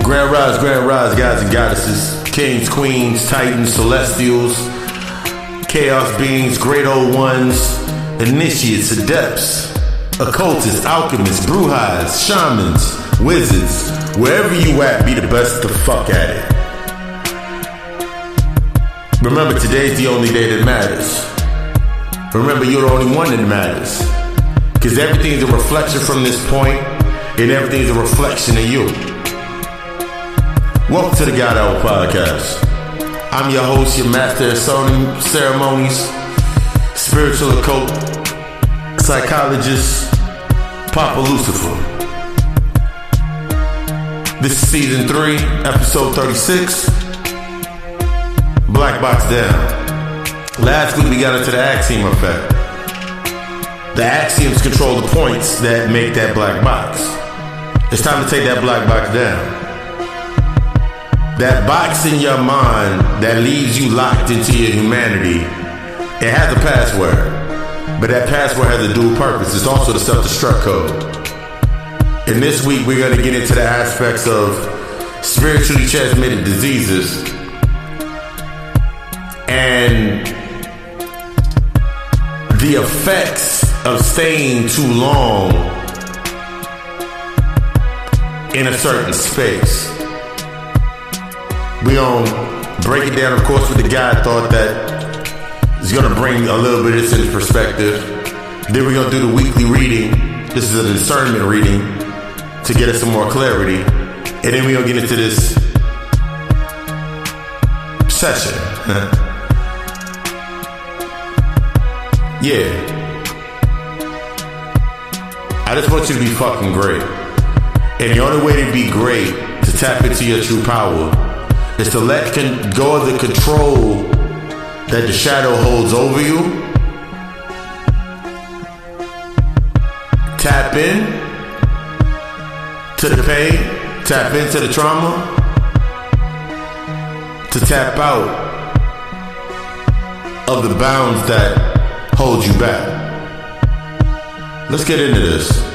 Grand rise, guys and goddesses, kings, queens, titans, celestials, chaos beings, great old ones, initiates, adepts, occultists, alchemists, bruhas, shamans, wizards. Wherever you at, be the best the fuck at it. Remember, today's the only day that matters. Remember, you're the only one that matters. Because everything's a reflection from this point, and everything's a reflection of you. Welcome to the G.O.D podcast. I'm your host, your master of ceremonies, spiritual occult, psychologist, Papa Lucifer. This is season 3, episode 36, Black Box Down. Last week we got into the axiom effect. The axioms control the points that make that black box. It's time to take that black box down. That box in your mind that leaves you locked into your humanity, it has a password, but that password has a dual purpose. It's also the self-destruct code. And this week we're going to get into the aspects of spiritually transmitted diseases and the effects of staying too long in a certain space. We're going to break it down, of course, with the guy thought that is going to bring a little bit of this into perspective. Then we're going to do the weekly reading. This is a discernment reading to get us some more clarity. And then we're going to get into this session. Yeah. I just want you to be fucking great. And the only way to be great, to tap into your true power, is to let go of the control that the shadow holds over you. Tap in to the pain, tap into the trauma, to tap out of the bounds that hold you back. Let's get into this.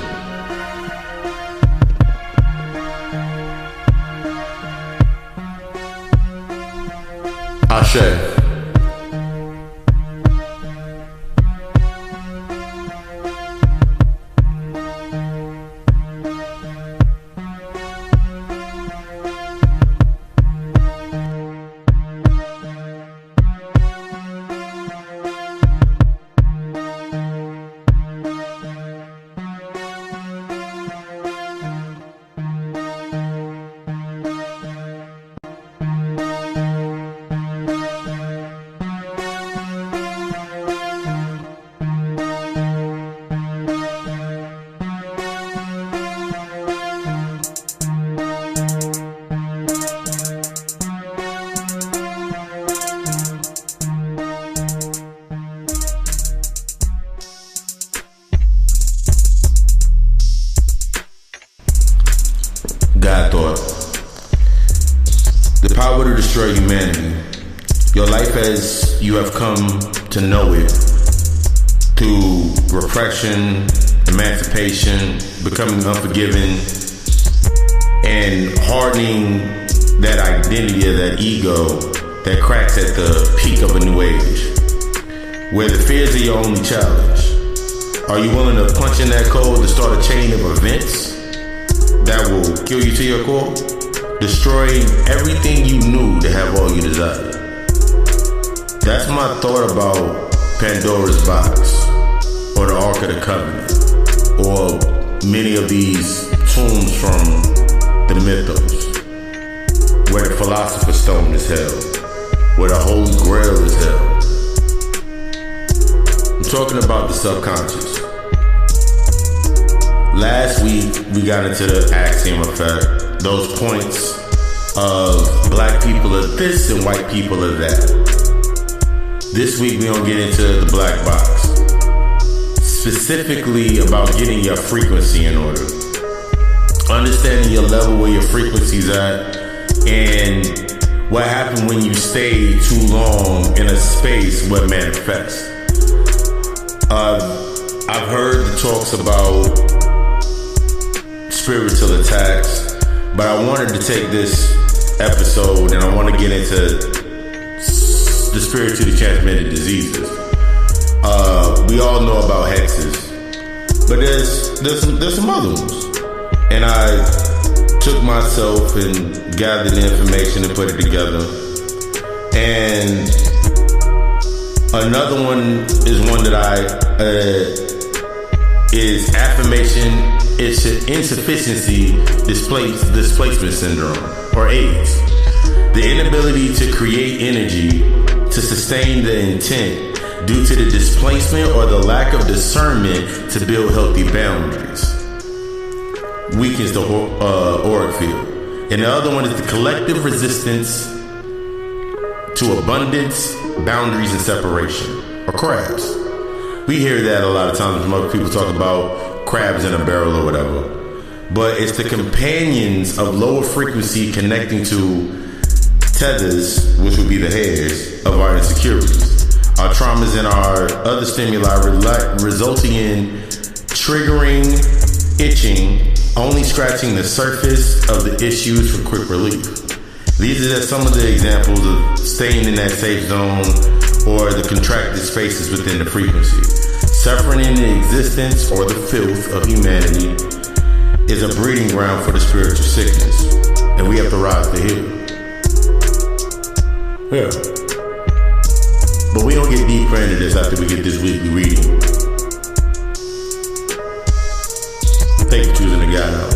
Ashe. God thought. The power to destroy humanity. Your life as you have come to know it, through repression, emancipation, becoming unforgiving, and hardening that identity of that ego that cracks at the peak of a new age, where the fears are your only challenge. Are you willing to punch in that code to start a chain of events that will kill you to your core, destroying everything you knew to have all you desired? That's my thought about Pandora's box, or the Ark of the Covenant, or many of these tombs from the mythos, where the Philosopher's Stone is held, where the Holy Grail is held. I'm talking about the subconscious. Last week, we got into the axiom effect, those points of black people are this and white people are that. This week, we're going to get into the black box, specifically about getting your frequency in order, understanding your level where your frequency's at, and what happened when you stay too long in a space where it manifests. I've heard the talks about spiritual attacks, But I wanted to take this episode and I want to get into the spiritually transmitted diseases. We all know about hexes, but there's some other ones. And I took myself and gathered the information and put it together. And another one is one that is affirmation insufficiency displacement syndrome, or AIDS. The inability to create energy to sustain the intent due to the displacement or the lack of discernment to build healthy boundaries. Weakens the auric field. And the other one is the collective resistance to abundance, boundaries, and separation, or crabs. We hear that a lot of times when other people talk about crabs in a barrel or whatever. But it's the companions of lower frequency connecting to tethers, which would be the hairs of our insecurities, our traumas, and our other stimuli, resulting in triggering, itching, only scratching the surface of the issues for quick relief. These are just some of the examples of staying in that safe zone or the contracted spaces within the frequency. Suffering in the existence or the filth of humanity is a breeding ground for the spiritual sickness, and we have to rise to heal. Yeah. But we don't get deeper into this after we get this weekly reading. Thank you for choosing to guide out.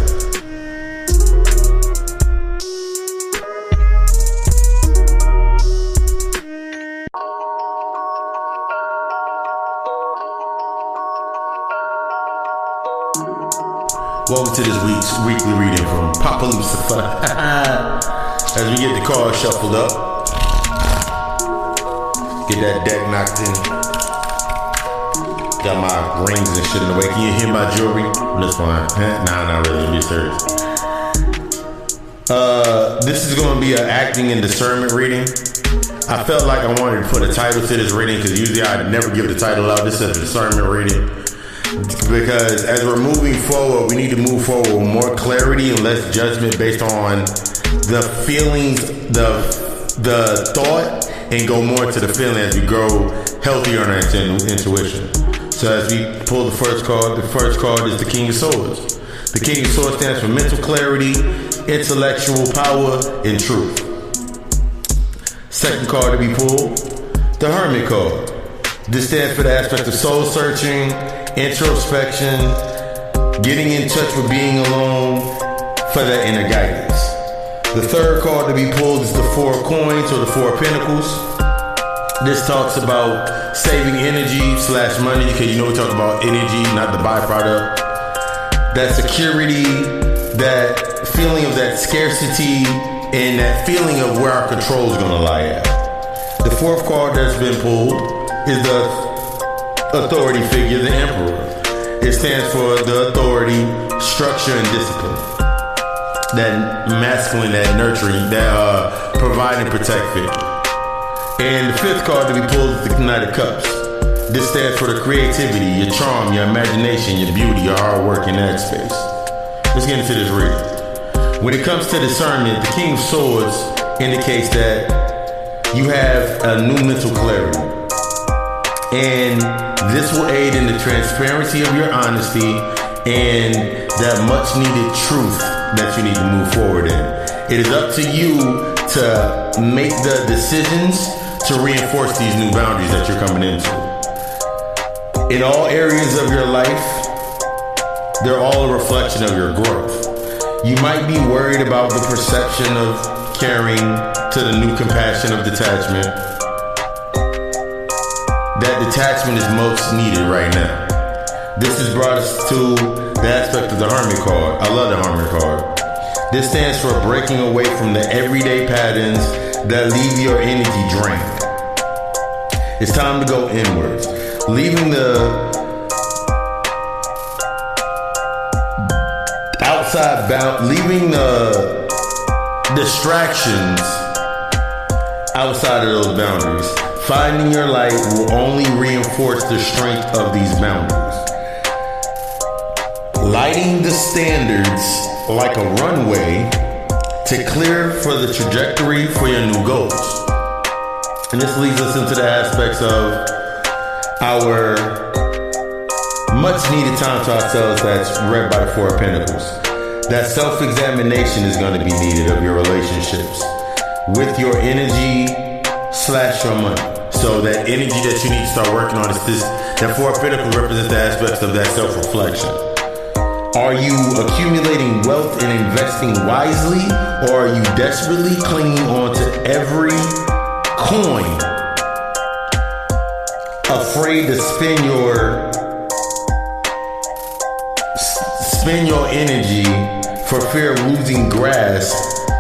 Welcome to this week's weekly reading from Papa Lucifer. As we get the cards shuffled up, get that deck knocked in. Got my rings and shit in the way. Can you hear my jewelry? That's fine. Nah, not really. Let me be serious. This is going to be an acting and discernment reading. I felt like I wanted to put a title to this reading because usually I'd never give the title out. This is a discernment reading. Because as we're moving forward, we need to move forward with more clarity and less judgment based on the feelings, the thought, and go more to the feeling as we grow healthier on our intuition. So as we pull the first card is the King of Swords. The King of Swords stands for mental clarity, intellectual power, and truth. Second card to be pulled, the Hermit card. This stands for the aspect of soul searching, introspection, getting in touch with being alone for that inner guidance. The third card to be pulled is the Four of Coins, or the Four of Pentacles. This talks about saving energy / money, because you know we talk about energy, not the byproduct. That security, that feeling of that scarcity, and that feeling of where our control is going to lie at. The fourth card that's been pulled is the authority figure, the Emperor. It stands for the authority, structure, and discipline. That masculine, that nurturing, that provide and protect figure. And the fifth card to be pulled is the Knight of Cups. This stands for the creativity, your charm, your imagination, your beauty, your hard work in that space. Let's get into this reading. When it comes to discernment, the King of Swords indicates that you have a new mental clarity. And this will aid in the transparency of your honesty and that much needed truth that you need to move forward in. It is up to you to make the decisions to reinforce these new boundaries that you're coming into. In all areas of your life, they're all a reflection of your growth. You might be worried about the perception of caring to the new compassion of detachment. That detachment is most needed right now. This has brought us to the aspect of the Hermit card. I love the Hermit card. This stands for breaking away from the everyday patterns that leave your energy drained. It's time to go inwards. Leaving the leaving the distractions outside of those boundaries. Finding your light will only reinforce the strength of these boundaries. Lighting the standards like a runway to clear for the trajectory for your new goals. And this leads us into the aspects of our much needed time to ourselves that's read by the Four of Pentacles. That self-examination is going to be needed of your relationships with your energy / your money. So that energy that you need to start working on is this. That Four of Pentacles represents the aspects of that self-reflection. Are you accumulating wealth and investing wisely, or are you desperately clinging on to every coin, afraid to spend your energy for fear of losing grasp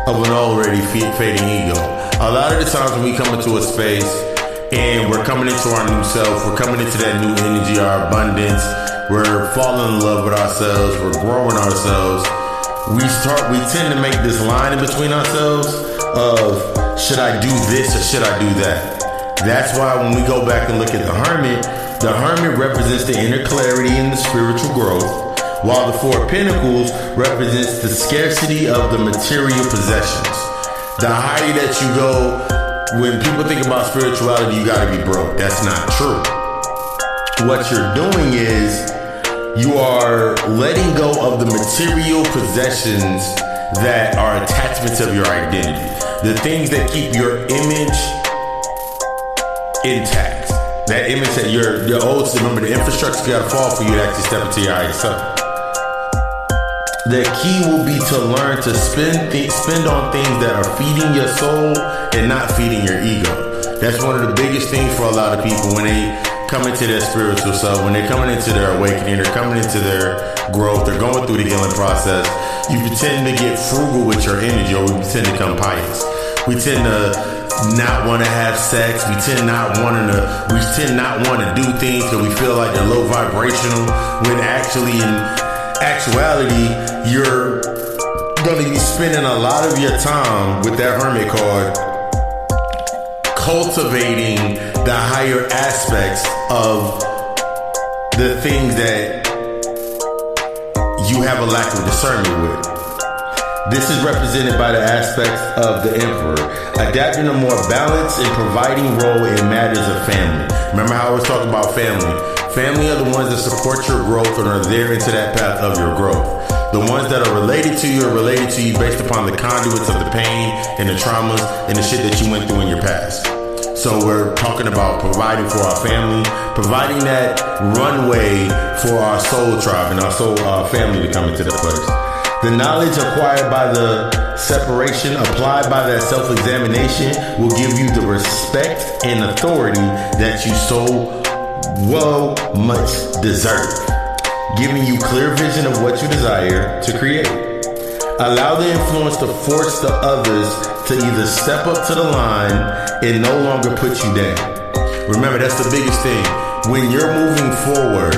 of an already fading ego? A lot of the times when we come into a space and we're coming into our new self, we're coming into that new energy, our abundance, we're falling in love with ourselves, we're growing ourselves, we tend to make this line in between ourselves of, should I do this or should I do that? That's why when we go back and look at the Hermit represents the inner clarity and the spiritual growth, while the Four of Pentacles represents the scarcity of the material possessions. The higher that you go, when people think about spirituality, you gotta be broke. That's not true. What you're doing is you are letting go of the material possessions that are attachments of your identity. The things that keep your image intact. That image that your old, remember the infrastructure gotta fall for you to actually step into your higher self. The key will be to learn to spend on things that are feeding your soul and not feeding your ego. That's one of the biggest things for a lot of people when they come into their spiritual self, when they're coming into their awakening, they're coming into their growth, they're going through the healing process. You tend to get frugal with your energy, or we tend to become pious. We tend to not want to have sex. We tend not want to do things because we feel like they're low vibrational, when actually in actuality, you're going to be spending a lot of your time with that Hermit card cultivating the higher aspects of the things that you have a lack of discernment with. This is represented by the aspects of the Emperor, adapting a more balanced and providing role in matters of family. Remember how I was talking about family? Family are the ones that support your growth and are there into that path of your growth. The ones that are related to you are related to you based upon the conduits of the pain and the traumas and the shit that you went through in your past. So we're talking about providing for our family, providing that runway for our soul tribe and our soul family to come into the place. The knowledge acquired by the separation, applied by that self-examination, will give you the respect and authority that you so much deserve, giving you clear vision of what you desire to create. Allow the influence to force the others to either step up to the line and no longer put you down. Remember, that's the biggest thing. When you're moving forward,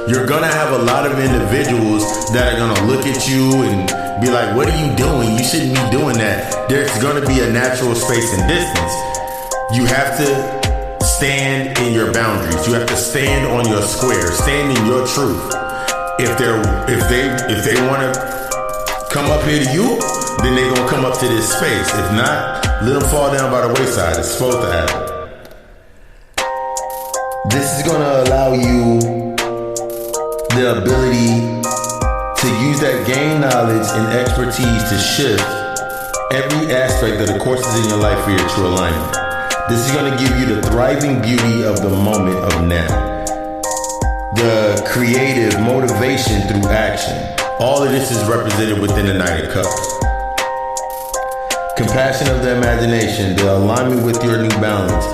you're gonna have a lot of individuals that are gonna look at you and be like, what are you doing? You shouldn't be doing that. There's gonna be a natural space and distance. You have to stand in your boundaries. You have to stand on your square. Stand in your truth. If they want to come up here to you, then they're gonna come up to this space. If not, let them fall down by the wayside. It's supposed to happen. This is gonna allow you the ability to use that gained knowledge and expertise to shift every aspect of the courses in your life for your true alignment. This is going to give you the thriving beauty of the moment of now. The creative motivation through action. All of this is represented within the Knight of Cups. Compassion of the imagination, the alignment with your new balance.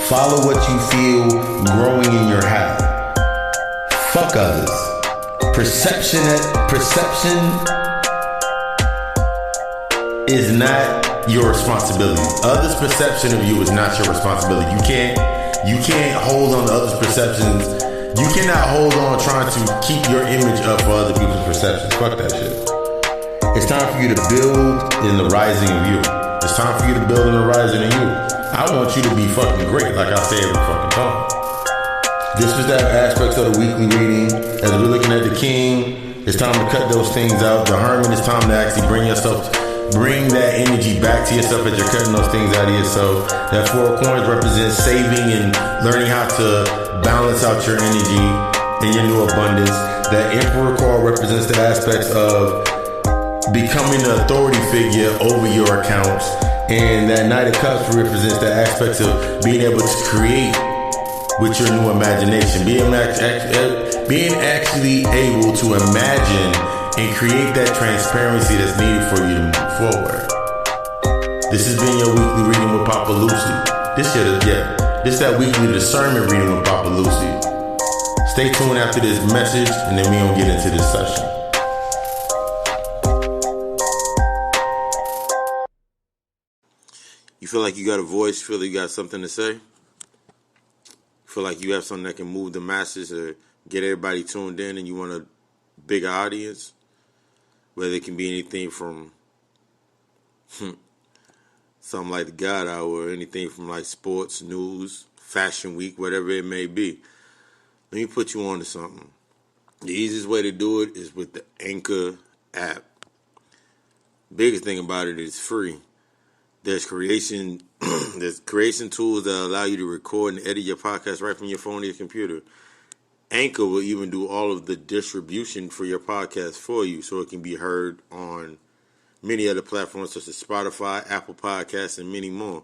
Follow what you feel growing in your how. Fuck others. Perception is not your responsibility. Others' perception of you is not your responsibility. You can't hold on to others' perceptions. You cannot hold on trying to keep your image up for other people's perceptions. Fuck that shit. It's time for you to build in the rising of you. It's time for you to build in the rising of you. I want you to be fucking great, like I say every fucking time. This was that aspect of the weekly reading. As we're looking at the King, it's time to cut those things out. The Hermit, it's time to actually bring yourself bring that energy back to yourself as you're cutting those things out of yourself. That four of coins represents saving and learning how to balance out your energy in your new abundance. That emperor card represents the aspects of becoming an authority figure over your accounts. And that Knight of Cups represents the aspects of being able to create with your new imagination. Being actually able to imagine and create that transparency that's needed for you to move forward. This has been your weekly reading with Papa Lucy. This is that weekly discernment reading with Papa Lucy. Stay tuned after this message, and then we gonna get into this session. You feel like you got a voice? Feel like you got something to say? Feel like you have something that can move the masses or get everybody tuned in, and you want a bigger audience? Whether it can be anything from something like the God Hour, or anything from like sports, news, fashion week, whatever it may be. Let me put you on to something. The easiest way to do it is with the Anchor app. Biggest thing about it is free. There's creation tools that allow you to record and edit your podcast right from your phone or your computer. Anchor will even do all of the distribution for your podcast for you, so it can be heard on many other platforms such as Spotify, Apple Podcasts, and many more.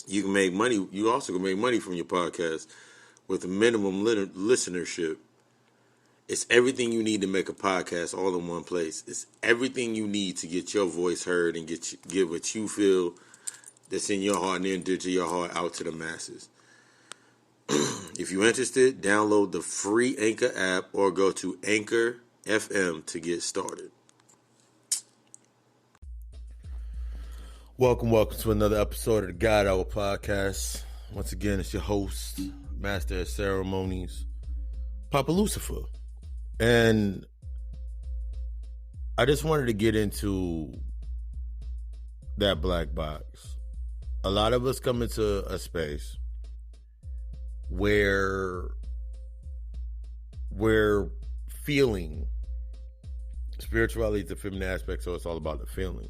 You can make money. You also can make money from your podcast with a minimum listenership. It's everything you need to make a podcast all in one place. It's everything you need to get your voice heard and get what you feel that's in your heart and then to your heart out to the masses. If you're interested, download the free Anchor app or go to Anchor FM to get started. Welcome to another episode of the God Hour podcast. Once again, it's your host, Master of Ceremonies, Papa Lucifer. And I just wanted to get into that black box. A lot of us come into a space where we're feeling. Spirituality is the feminine aspect, so it's all about the feeling.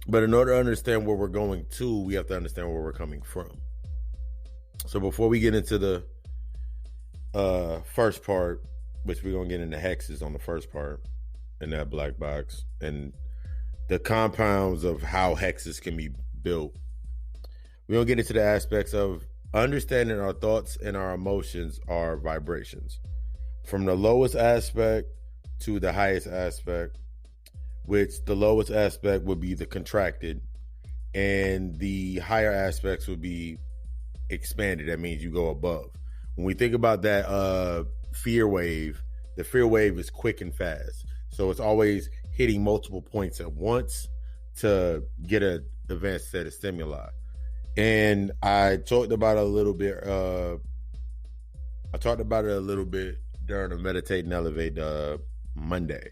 But in order to understand where we're going to, we have to understand where we're coming from. So before we get into the first part, which we're going to get into hexes on the first part in that black box, and the compounds of how hexes can be built, we're going to get into the aspects of understanding our thoughts and our emotions are vibrations. From the lowest aspect to the highest aspect, which the lowest aspect would be the contracted, and the higher aspects would be expanded. That means you go above. When we think about that fear wave, the fear wave is quick and fast. So it's always hitting multiple points at once to get an advanced set of stimuli. And I talked about it a little bit. During the Meditate and Elevate Monday.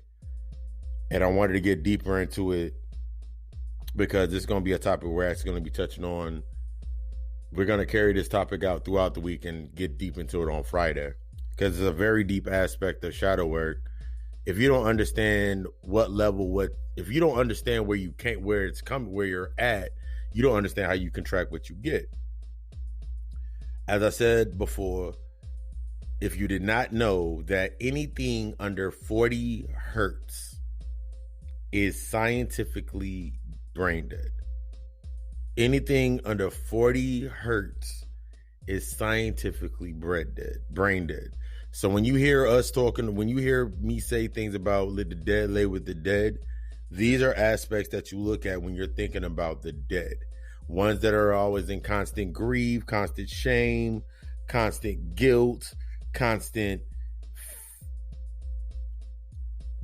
And I wanted to get deeper into it because it's going to be a topic we're actually going to be touching on. We're going to carry this topic out throughout the week and get deep into it on Friday because it's a very deep aspect of shadow work. If you don't understand if you don't understand where you're at, you don't understand how you contract what you get. As I said before, if you did not know that anything under 40 hertz is scientifically brain dead. Anything under 40 hertz is scientifically brain dead. So when you hear us talking, when you hear me say things about let the dead lay with the dead, these are aspects that you look at when you're thinking about the dead. Ones that are always in constant grief, constant shame, constant guilt, constant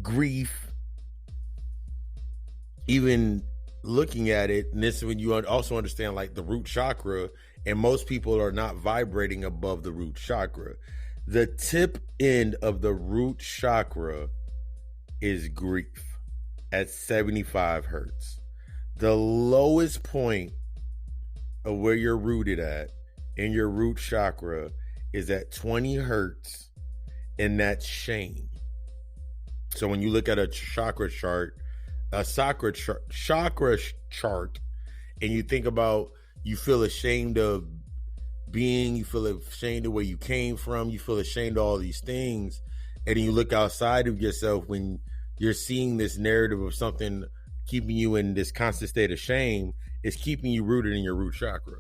grief. Even looking at it, and this is when you also understand like the root chakra, and most people are not vibrating above the root chakra. The tip end of the root chakra is grief at 75 hertz. The lowest point of where you're rooted at in your root chakra is at 20 hertz, and that's shame. So when you look at a chakra chart, a chakra chart, and you think about, you feel ashamed of being, you feel ashamed of where you came from, you feel ashamed of all these things, and then you look outside of yourself when you're seeing this narrative of something keeping you in this constant state of shame, it's keeping you rooted in your root chakra.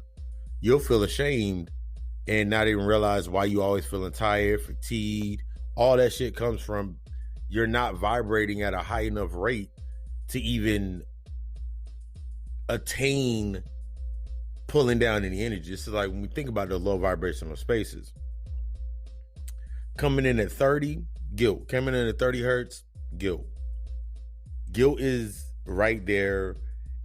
You'll feel ashamed and not even realize why you always feeling tired, fatigued. All that shit comes from you're not vibrating at a high enough rate to even attain pulling down any energy. This is like when we think about the low vibrational spaces. Coming in at 30, guilt. Coming in at 30 hertz, guilt. Guilt is right there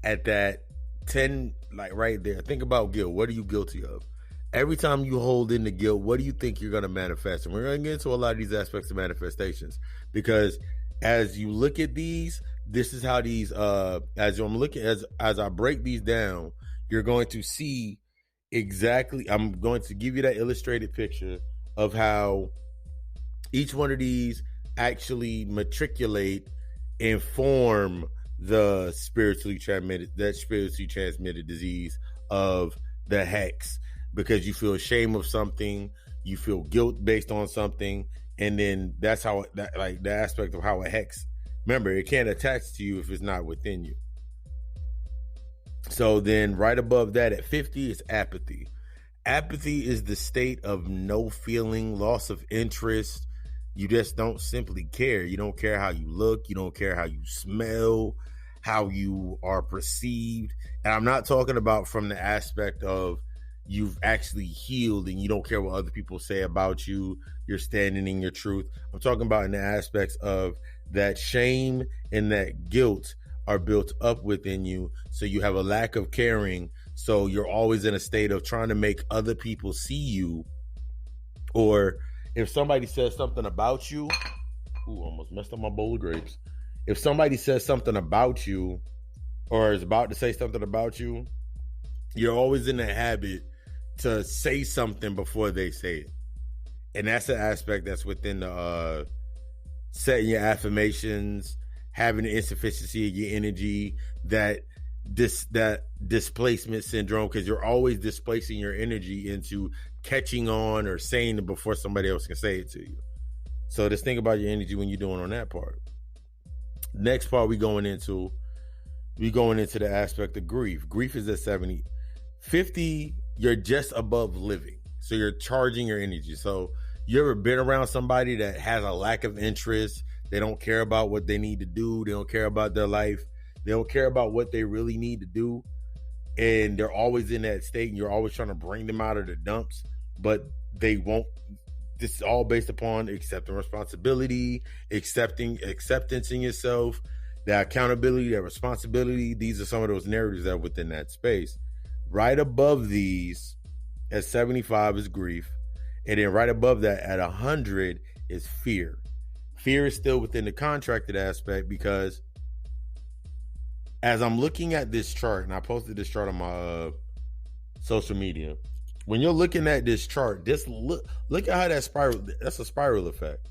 at that 10, like right there. Think about guilt. What are you guilty of? Every time you hold in the guilt, what do you think you're going to manifest? And we're going to get into a lot of these aspects of manifestations, because as you look at these, this is how these, as I break these down, you're going to see exactly, I'm going to give you that illustrated picture of how each one of these actually matriculate and form the spiritually transmitted disease of the hex, because you feel shame of something, you feel guilt based on something, and then that's how that, like the aspect of how a hex, remember, it can't attach to you if it's not within you. So then right above that at 50 is apathy. Apathy is the state of no feeling, loss of interest. You just don't simply care. You don't care how you look. You don't care how you smell, how you are perceived. And I'm not talking about from the aspect of you've actually healed and you don't care what other people say about you. You're standing in your truth. I'm talking about in the aspects of that shame and that guilt are built up within you. So you have a lack of caring. So you're always in a state of trying to make other people see you. Or if somebody says something about you, almost messed up my bowl of grapes. If somebody says something about you or is about to say something about you, you're always in the habit to say something before they say it. And that's an aspect that's within the setting your affirmations, having the insufficiency of your energy, that displacement syndrome, because you're always displacing your energy into catching on or saying it before somebody else can say it to you. So just think about your energy when you're doing on that part. Next part we going into the aspect of grief. Grief is at 70. 50, you're just above living. So you're charging your energy. So you ever been around somebody that has a lack of interest? They don't care about what they need to do. They don't care about their life. They don't care about what they really need to do. And they're always in that state, and you're always trying to bring them out of the dumps, but they won't. This is all based upon accepting responsibility, acceptance in yourself, that accountability, that responsibility. These are some of those narratives that are within that space. Right above these at 75 is grief. And then right above that at 100 is fear. Fear is still within the contracted aspect, because as I'm looking at this chart, and I posted this chart on my social media, when you're looking at this chart, just look at how that spiral, that's a spiral effect.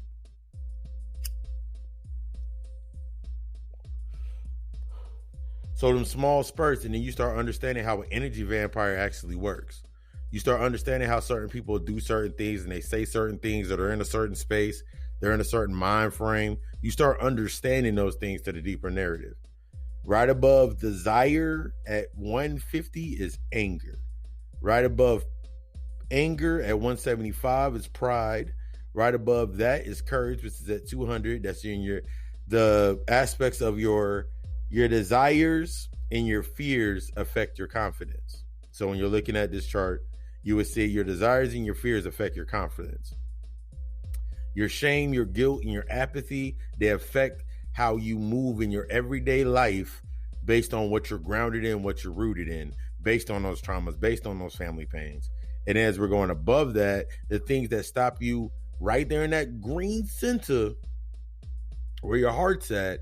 So them small spurts, and then you start understanding how an energy vampire actually works. You start understanding how certain people do certain things and they say certain things, that are in a certain space, they're in a certain mind frame. You start understanding those things to the deeper narrative. Right above desire at 150 is anger. Right above anger at 175 is pride. Right above that is courage, which is at 200. That's in the aspects of your desires and your fears affect your confidence. So when you're looking at this chart, you would see your desires and your fears affect your confidence. Your shame, your guilt, and your apathy, they affect how you move in your everyday life based on what you're grounded in, what you're rooted in, based on those traumas, based on those family pains. And as we're going above that, the things that stop you right there in that green center where your heart's at,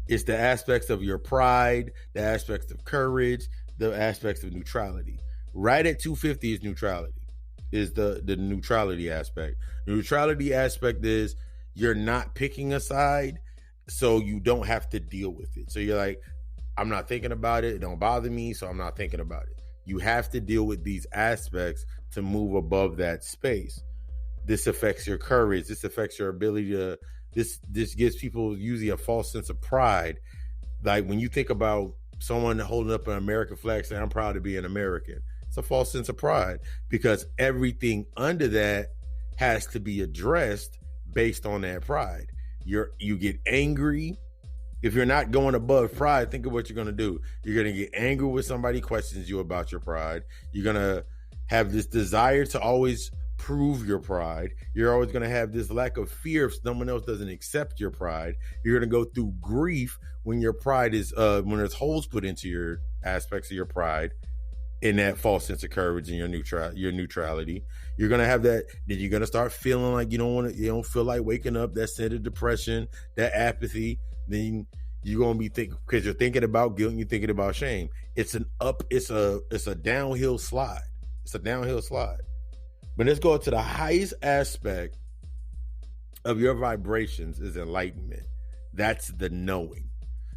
is the aspects of your pride, the aspects of courage, the aspects of neutrality. Right at 250 is neutrality, is the neutrality aspect. The neutrality aspect is you're not picking a side. so you don't have to deal with it. So you're like, I'm not thinking about it. It don't bother me, so I'm not thinking about it. You have to deal with these aspects to move above that space. This affects your courage. This affects your ability to, this gives people usually a false sense of pride. Like when you think about someone holding up an American flag saying, I'm proud to be an American. It's a false sense of pride because everything under that has to be addressed based on that pride. You get angry. If you're not going above pride, think of what you're going to do. You're going to get angry when somebody questions you about your pride. You're going to have this desire to always prove your pride. You're always going to have this lack of fear if someone else doesn't accept your pride. You're going to go through grief when your pride is, when there's holes put into your aspects of your pride in that false sense of courage and your neutrality. You're going to have that. Then you're going to start feeling like you don't feel like waking up, that sense of depression, that apathy. Then you're going to be thinking, because you're thinking about guilt and you're thinking about shame. It's a downhill slide. It's a downhill slide. But let's go to the highest aspect of your vibrations is enlightenment. That's the knowing.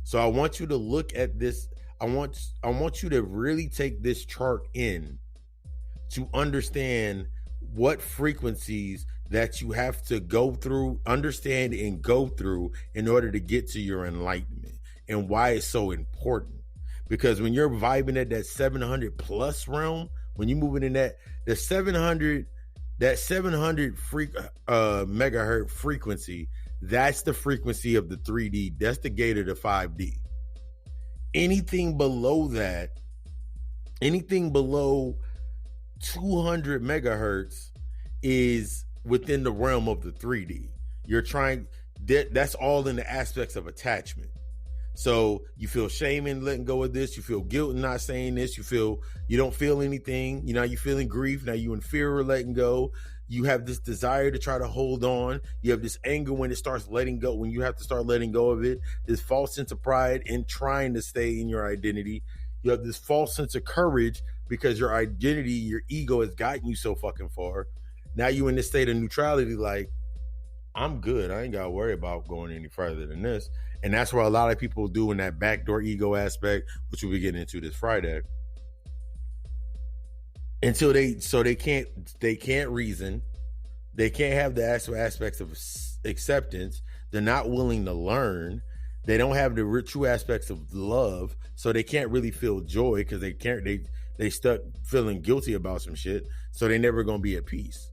So I want you to look at this. I want you to really take this chart in to understand what frequencies that you have to go through, understand and go through in order to get to your enlightenment, and why it's so important. Because when you're vibing at that 700 plus realm, when you're moving in that 700 megahertz frequency, that's the frequency of the 3D. That's the gate of the 5D. Anything below that, anything below 200 megahertz is within the realm of the 3D. That's all in the aspects of attachment. So you feel shame in letting go of this. You feel guilt in not saying this. You don't feel anything. You're feeling grief. Now you in fear of letting go. You have this desire to try to hold on. You have this anger when it starts letting go, when you have to start letting go of it. This false sense of pride in trying to stay in your identity. You have this false sense of courage because your identity, your ego has gotten you so fucking far. Now you in this state of neutrality, like, I'm good. I ain't got to worry about going any further than this. And that's where a lot of people do in that backdoor ego aspect, which we'll be getting into this Friday. Until they can't reason. They can't have the actual aspects of acceptance. They're not willing to learn. They don't have the true aspects of love. So they can't really feel joy because they stuck feeling guilty about some shit. So they never going to be at peace.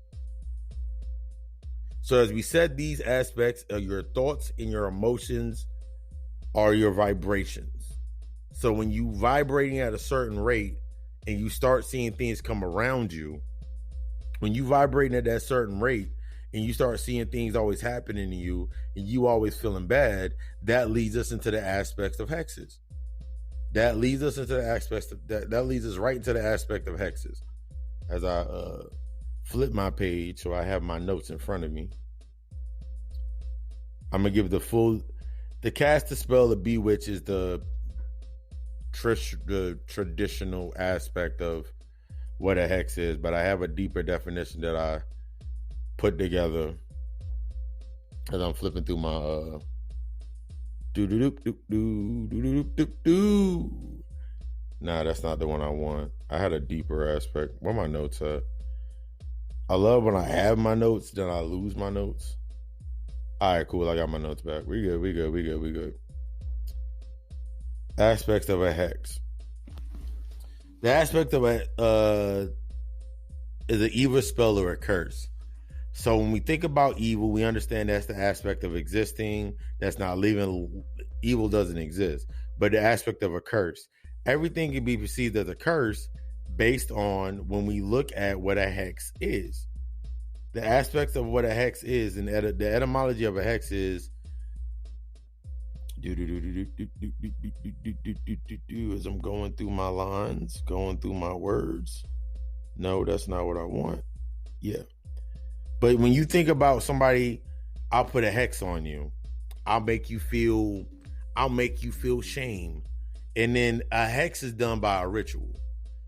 So as we said, these aspects of your thoughts and your emotions are your vibrations. So when you vibrating at a certain rate and you start seeing things come around you, when you vibrating at that certain rate and you start seeing things always happening to you and you always feeling bad, that leads us into the aspects of hexes. That leads us into the aspects of that leads us right into the aspect of hexes. As I flip my page so I have my notes in front of me, I'm gonna give the cast the spell of bewitch is the traditional aspect of what a hex is, but I have a deeper definition that I put together as I'm flipping through my Nah, that's not the one I want. I had a deeper aspect. Where my notes at? I love when I have my notes, then I lose my notes. All right, cool. I got my notes back. We good. Aspects of a hex. The aspect of a is an evil spell or a curse. So when we think about evil, we understand that's the aspect of existing. That's not living. Evil doesn't exist. But the aspect of a curse. Everything can be perceived as a curse based on when we look at what a hex is. The aspects of what a hex is, and the etymology of a hex is as I'm going through my lines, going through my words. No, that's not what I want. Yeah. But when you think about somebody, I'll put a hex on you. I'll make you feel shame. And then a hex is done by a ritual.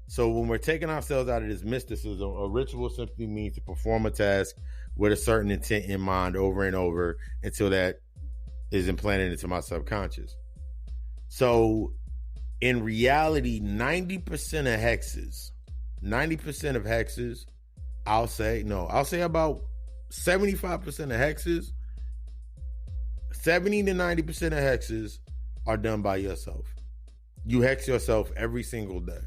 So when we're taking ourselves out of this mysticism, a ritual simply means to perform a task with a certain intent in mind over and over until that is implanted into my subconscious. So in reality, 90% of hexes, I'll say about 75% of hexes, 70 to 90% of hexes are done by yourself. You hex yourself every single day.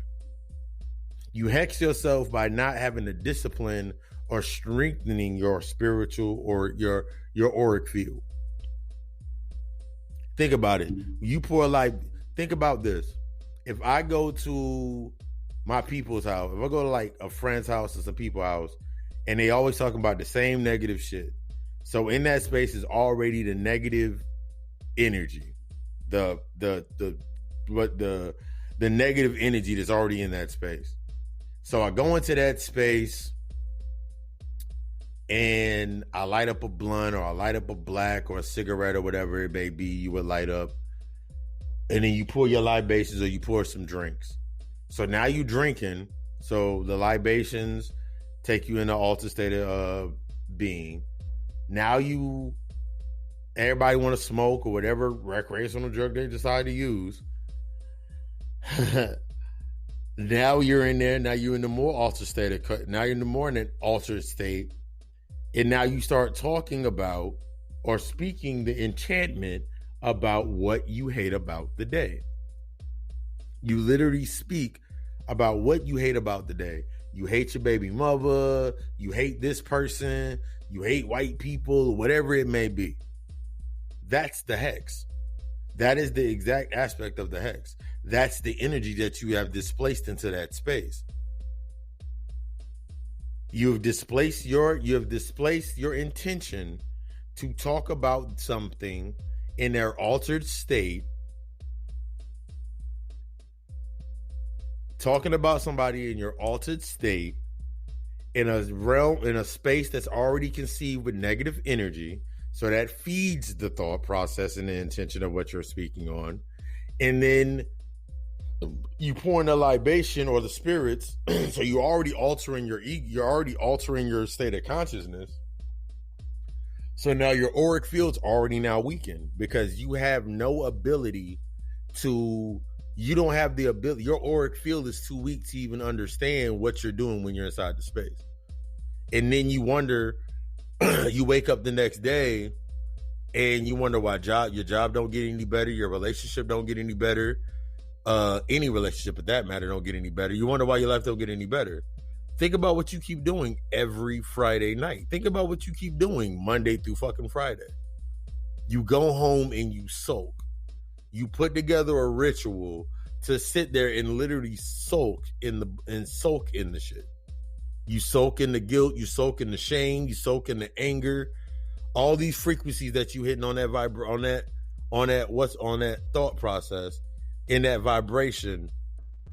You hex yourself by not having the discipline or strengthening your spiritual or your auric field. Think about it. You pour life. Think about this. If I go to my people's house, if I go to like a friend's house or some people's house, and they always talking about the same negative shit. So in that space is already the negative energy, the negative energy that's already in that space. So I go into that space and I light up a blunt, or I light up a black or a cigarette or whatever it may be you would light up. And then you pour your libations, or you pour some drinks. So now you drinking. So the libations take you in the altered state of being. Now everybody want to smoke or whatever recreational drug they decide to use. Now you're in there. Now you're in the more altered state. Now you're in the more in an altered state. And now you start talking about or speaking the enchantment about what you hate about the day. You literally speak about what you hate about the day. You hate your baby mother. You hate this person. You hate white people, whatever it may be. That's the hex. That is the exact aspect of the hex. That's the energy that you have displaced into that space. You have displaced your intention to talk about something in their altered state. Talking about somebody in your altered state in a realm, in a space that's already conceived with negative energy. So that feeds the thought process and the intention of what you're speaking on. And then you pour in the libation or the spirits. So you're already altering your ego. You're already altering your state of consciousness. So now your auric field's already now weakened because you have no ability to, you don't have the ability, your auric field is too weak to even understand what you're doing when you're inside the space. And then you wonder, you wake up the next day and you wonder why your job don't get any better, your relationship don't get any better, any relationship at that matter don't get any better. You wonder why your life don't get any better. Think about what you keep doing every Friday night. Think about what you keep doing Monday through fucking Friday. You go home and you sulk. You put together a ritual to sit there and literally sulk in the shit. You soak in the guilt, you soak in the shame, you soak in the anger, all these frequencies that you hitting on that on that thought process, in that vibration.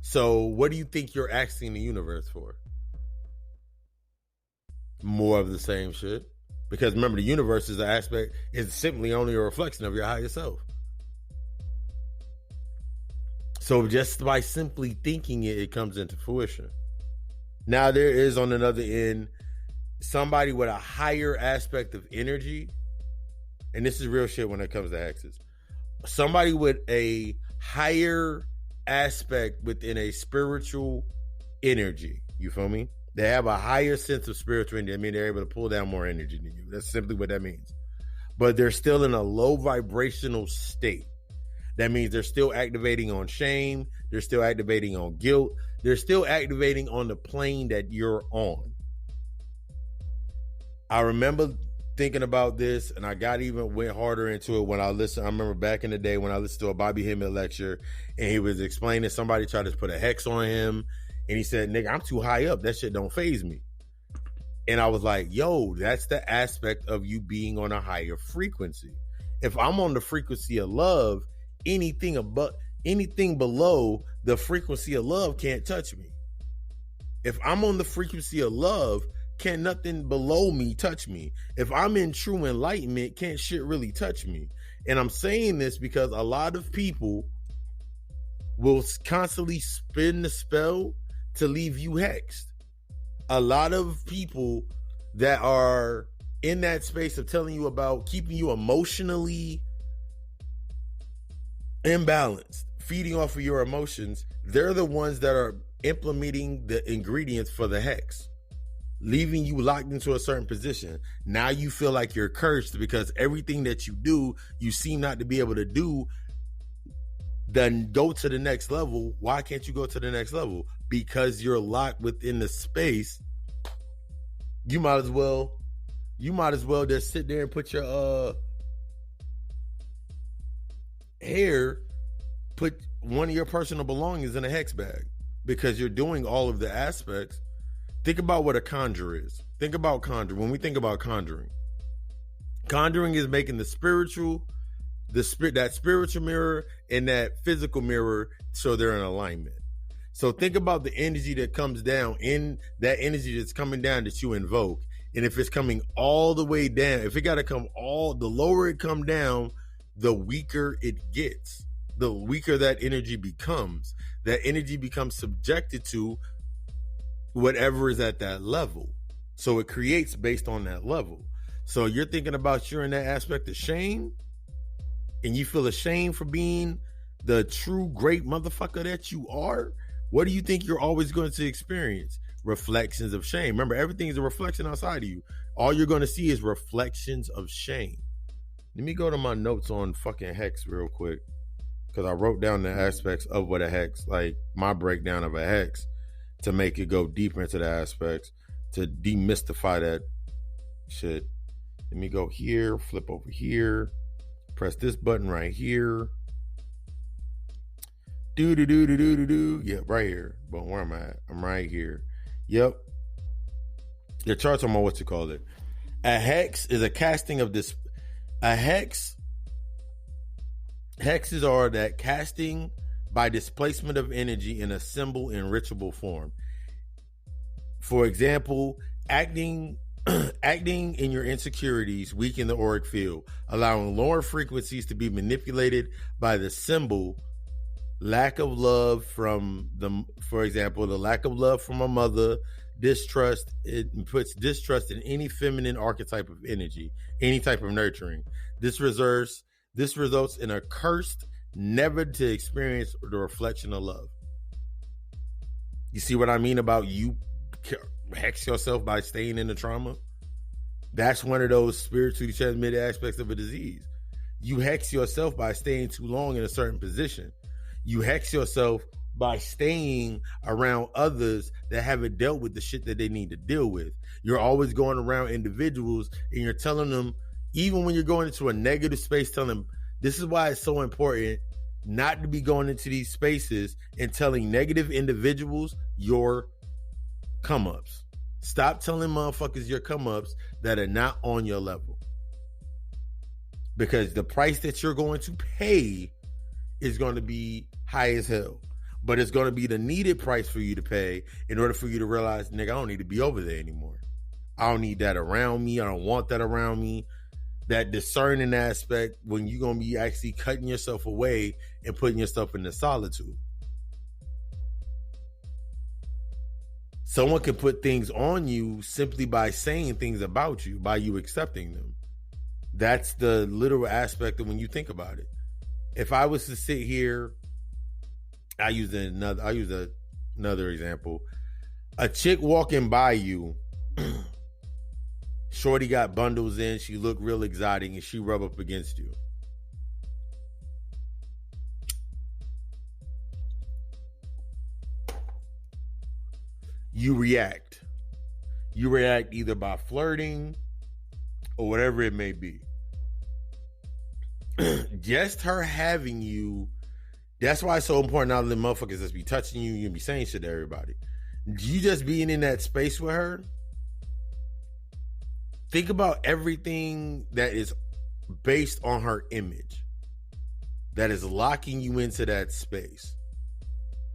So what do you think you're asking the universe for? More of the same shit. Because remember, the universe is simply only a reflection of your higher self. So just by simply thinking it comes into fruition. Now there is on another end somebody with a higher aspect of energy, and this is real shit when it comes to hexes. Somebody with a higher aspect within a spiritual energy. You feel me? They have a higher sense of spiritual energy. I mean, they're able to pull down more energy than you. That's simply what that means. But they're still in a low vibrational state. That means they're still activating on shame. They're still activating on guilt. They're still activating on the plane that you're on. I remember thinking about this, and I went harder into it when I listened. I remember back in the day when I listened to a Bobby Hemmett lecture, and he was explaining somebody tried to put a hex on him, and he said, "Nigga, I'm too high up. That shit don't faze me." And I was like, yo, that's the aspect of you being on a higher frequency. If I'm on the frequency of love, anything below the frequency of love can't touch me. If I'm on the frequency of love, can't nothing below me touch me. If I'm in true enlightenment, can't shit really touch me. And I'm saying this because a lot of people will constantly spin the spell to leave you hexed. A lot of people that are in that space of telling you about keeping you emotionally imbalanced, feeding off of your emotions, they're the ones that are implementing the ingredients for the hex, leaving you locked into a certain position. Now you feel like you're cursed because everything that you do, you seem not to be able to do. Then go to the next level. Why can't you go to the next level? Because you're locked within the space. You might as well just sit there and put your put one of your personal belongings in a hex bag, because you're doing all of the aspects. Think about what a conjure is. Think about conjuring. When we think about conjuring is making the spiritual, that spiritual mirror and that physical mirror so they're in alignment. So think about the energy that comes down, in that energy that's coming down that you invoke. And if it's coming all the way down, if it got to come the lower it come down, the weaker it gets, the weaker that energy becomes. That energy becomes subjected to whatever is at that level. So it creates based on that level. So you're thinking about you're in that aspect of shame, and you feel ashamed for being the true great motherfucker that you are. What do you think you're always going to experience? Reflections of shame. Remember, everything is a reflection outside of you. All you're going to see is reflections of shame. Let me go to my notes on fucking hex real quick, because I wrote down the aspects of what a hex, like my breakdown of a hex, to make it go deeper into the aspects, to demystify that shit. Let me go here, flip over here, press this button right here. Yeah, right here. But where am I at? I'm right here. Yep. The chart's on my what you call it. A hex is a casting of this. Hexes are that casting by displacement of energy in a symbol in ritual form. For example, acting in your insecurities weaken the auric field, allowing lower frequencies to be manipulated by the symbol. Lack of love for example, the lack of love from a mother, distrust, it puts distrust in any feminine archetype of energy, any type of nurturing. This results in a cursed, never to experience the reflection of love. You see what I mean about you hex yourself by staying in the trauma? That's one of those spiritually transmitted aspects of a disease. You hex yourself by staying too long in a certain position. You hex yourself by staying around others that haven't dealt with the shit that they need to deal with. You're always going around individuals and you're telling them, even when you're going into a negative space, telling them, this is why it's so important not to be going into these spaces and telling negative individuals your come ups. Stop telling motherfuckers your come ups that are not on your level. Because the price that you're going to pay is going to be high as hell. But it's going to be the needed price for you to pay in order for you to realize, nigga, I don't need to be over there anymore. I don't need that around me. I don't want that around me. That discerning aspect when you're going to be actually cutting yourself away and putting yourself into solitude. Someone can put things on you simply by saying things about you, by you accepting them. That's the literal aspect of when you think about it. If I was to sit here, I use another example. A chick walking by you, shorty got bundles in, she looked real exotic, and she rub up against you. You react. You react either by flirting or whatever it may be. Just her having you, that's why it's so important now that the motherfuckers just be touching you, you be saying shit to everybody. You just being in that space with her, think about everything that is based on her image, that is locking you into that space,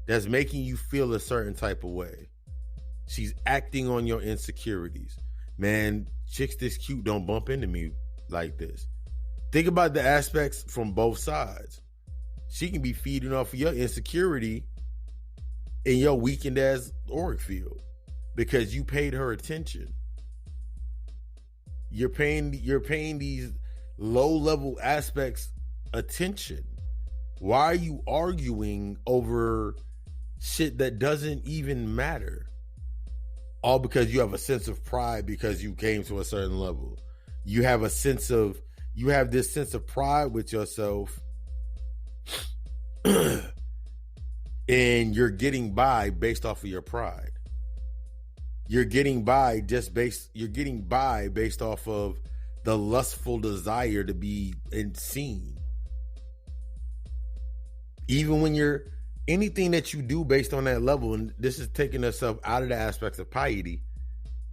that's making you feel a certain type of way. She's acting on your insecurities. Man, chicks this cute don't bump into me like this. Think about the aspects from both sides. She can be feeding off of your insecurity in your weakened ass auric field because you paid her attention. You're paying these low level aspects attention. Why are you arguing over shit that doesn't even matter? All because you have a sense of pride because you came to a certain level. You have this sense of pride with yourself and you're getting by based off of your pride. You're getting by based off of the lustful desire to be seen. Even when anything that you do based on that level, and this is taking us up out of the aspects of piety,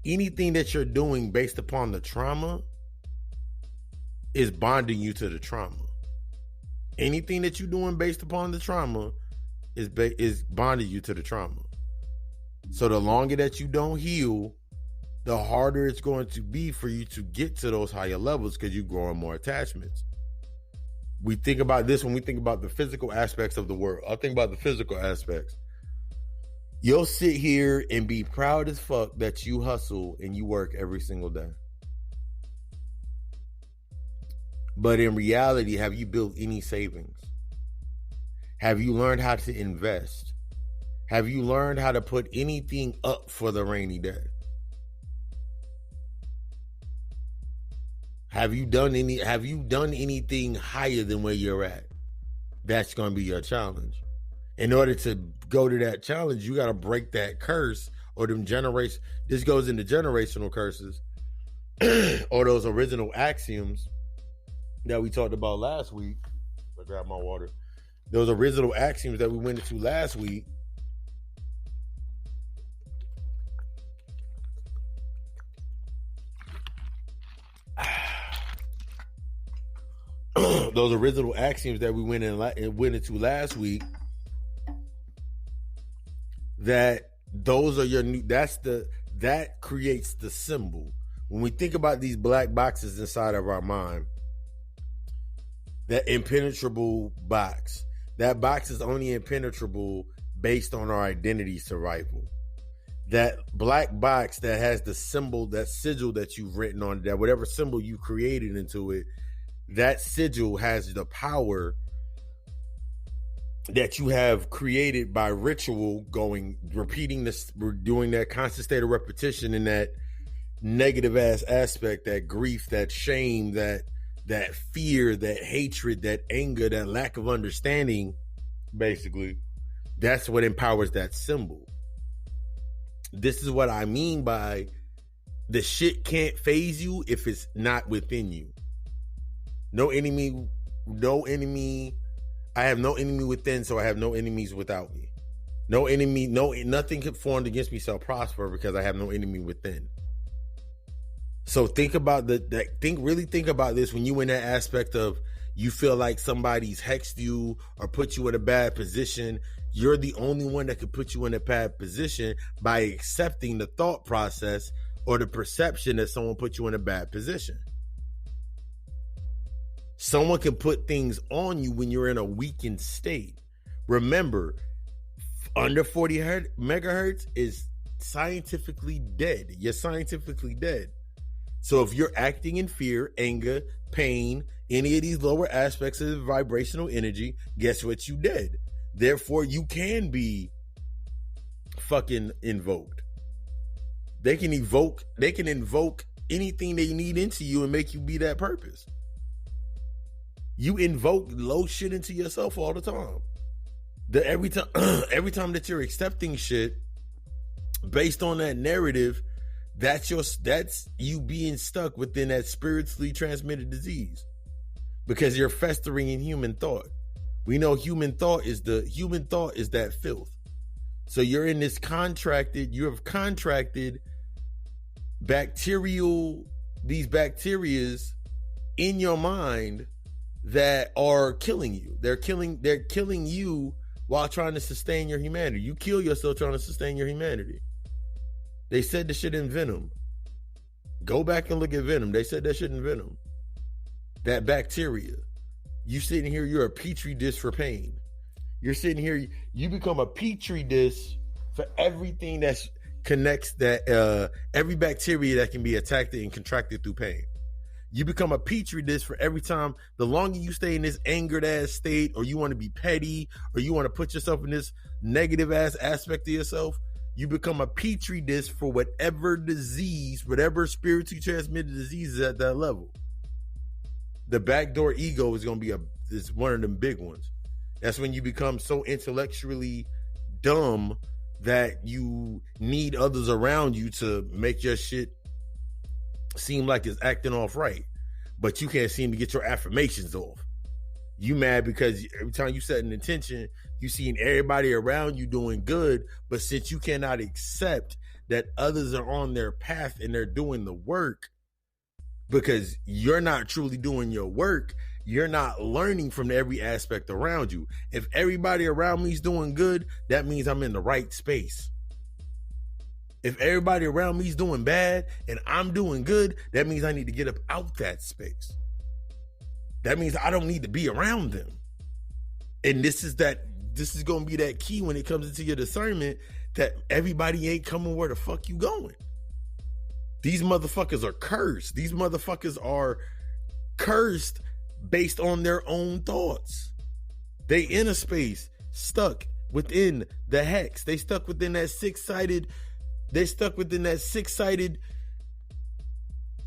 anything that you're doing based upon the trauma is bonding you to the trauma. Anything that you're doing based upon the trauma is bonding you to the trauma. So the longer that you don't heal, the harder it's going to be for you to get to those higher levels because you're growing more attachments. We think about this when we think about the physical aspects of the world. I think about the physical aspects. You'll sit here and be proud as fuck that you hustle and you work every single day. But in reality, have you built any savings? Have you learned how to invest? Have you learned how to put anything up for the rainy day? Have you done anything higher than where you're at? That's going to be your challenge. In order to go to that challenge, you got to break that curse or them generation. This goes into generational curses or those original axioms that we talked about last week. I grab my water. Those original axioms that we went into last week. Those original axioms that we went into last week, that those are your new, that creates the symbol. When we think about these black boxes inside of our mind, that impenetrable box, that box is only impenetrable based on our identity survival. That black box that has the symbol, that sigil that you've written on, that whatever symbol you created into it, that sigil has the power that you have created by ritual, repeating this, doing that constant state of repetition, and that negative aspect, that grief, that shame, that fear, that hatred, that anger, that lack of understanding, basically, that's what empowers that symbol. This is what I mean by the shit can't phase you if it's not within you. No enemy. I have no enemy within, so I have no enemies without me. No enemy, nothing formed against me shall prosper because I have no enemy within. So think about really think about this when you in that aspect of you feel like somebody's hexed you or put you in a bad position. You're the only one that could put you in a bad position by accepting the thought process or the perception that someone put you in a bad position. Someone can put things on you when you're in a weakened state. Remember, under 40 megahertz is scientifically dead. You're scientifically dead. So if you're acting in fear, anger, pain, any of these lower aspects of the vibrational energy, guess what? You dead. Therefore, you can be fucking invoked. They can invoke anything they need into you and make you be that purpose. You invoke low shit into yourself all the time. Every time that you're accepting shit based on that narrative, that's you being stuck within that spiritually transmitted disease because you're festering in human thought. We know human thought is that filth. So you're in this you have contracted these bacterias in your mind that are killing you. They're killing you while trying to sustain your humanity. You kill yourself trying to sustain your humanity. They said the shit in Venom. Go back and look at Venom. They said that shit in Venom. That bacteria. You sitting here, you're a petri dish for pain. You're sitting here, you become a petri dish for everything that connects every bacteria that can be attacked and contracted through pain. You become a petri dish for every time. The longer you stay in this angered ass state, or you want to be petty, or you want to put yourself in this negative ass aspect of yourself, you become a petri dish for whatever disease, whatever spiritually transmitted disease is at that level. The backdoor ego is going to be is one of them big ones. That's when you become so intellectually dumb that you need others around you to make your shit seem like it's acting off right, but you can't seem to get your affirmations off. You mad because every time you set an intention, you seeing everybody around you doing good, but since you cannot accept that others are on their path and they're doing the work, because you're not truly doing your work, you're not learning from every aspect around you. If everybody around me is doing good, that means I'm in the right space. If everybody around me is doing bad and I'm doing good, that means I need to get up out that space. That means I don't need to be around them. And this is going to be that key when it comes into your discernment, that everybody ain't coming where the fuck you going. These motherfuckers are cursed. These motherfuckers are cursed based on their own thoughts. They in a space stuck within the hex. They stuck within that six-sided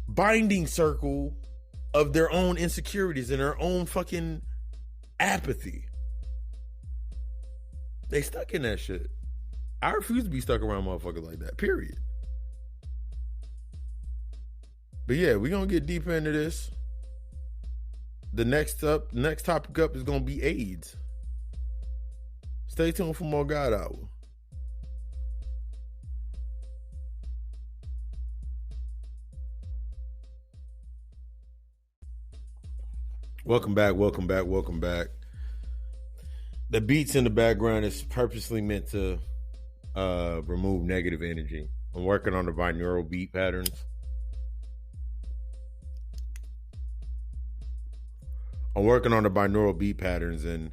binding circle of their own insecurities and their own fucking apathy. They stuck in that shit. I refuse to be stuck around motherfuckers like that, period. But yeah, we're going to get deeper into this. The next topic up is going to be AIDS. Stay tuned for more God Hour. Welcome back. The beats in the background is purposely meant to remove negative energy. I'm working on the binaural beat patterns. And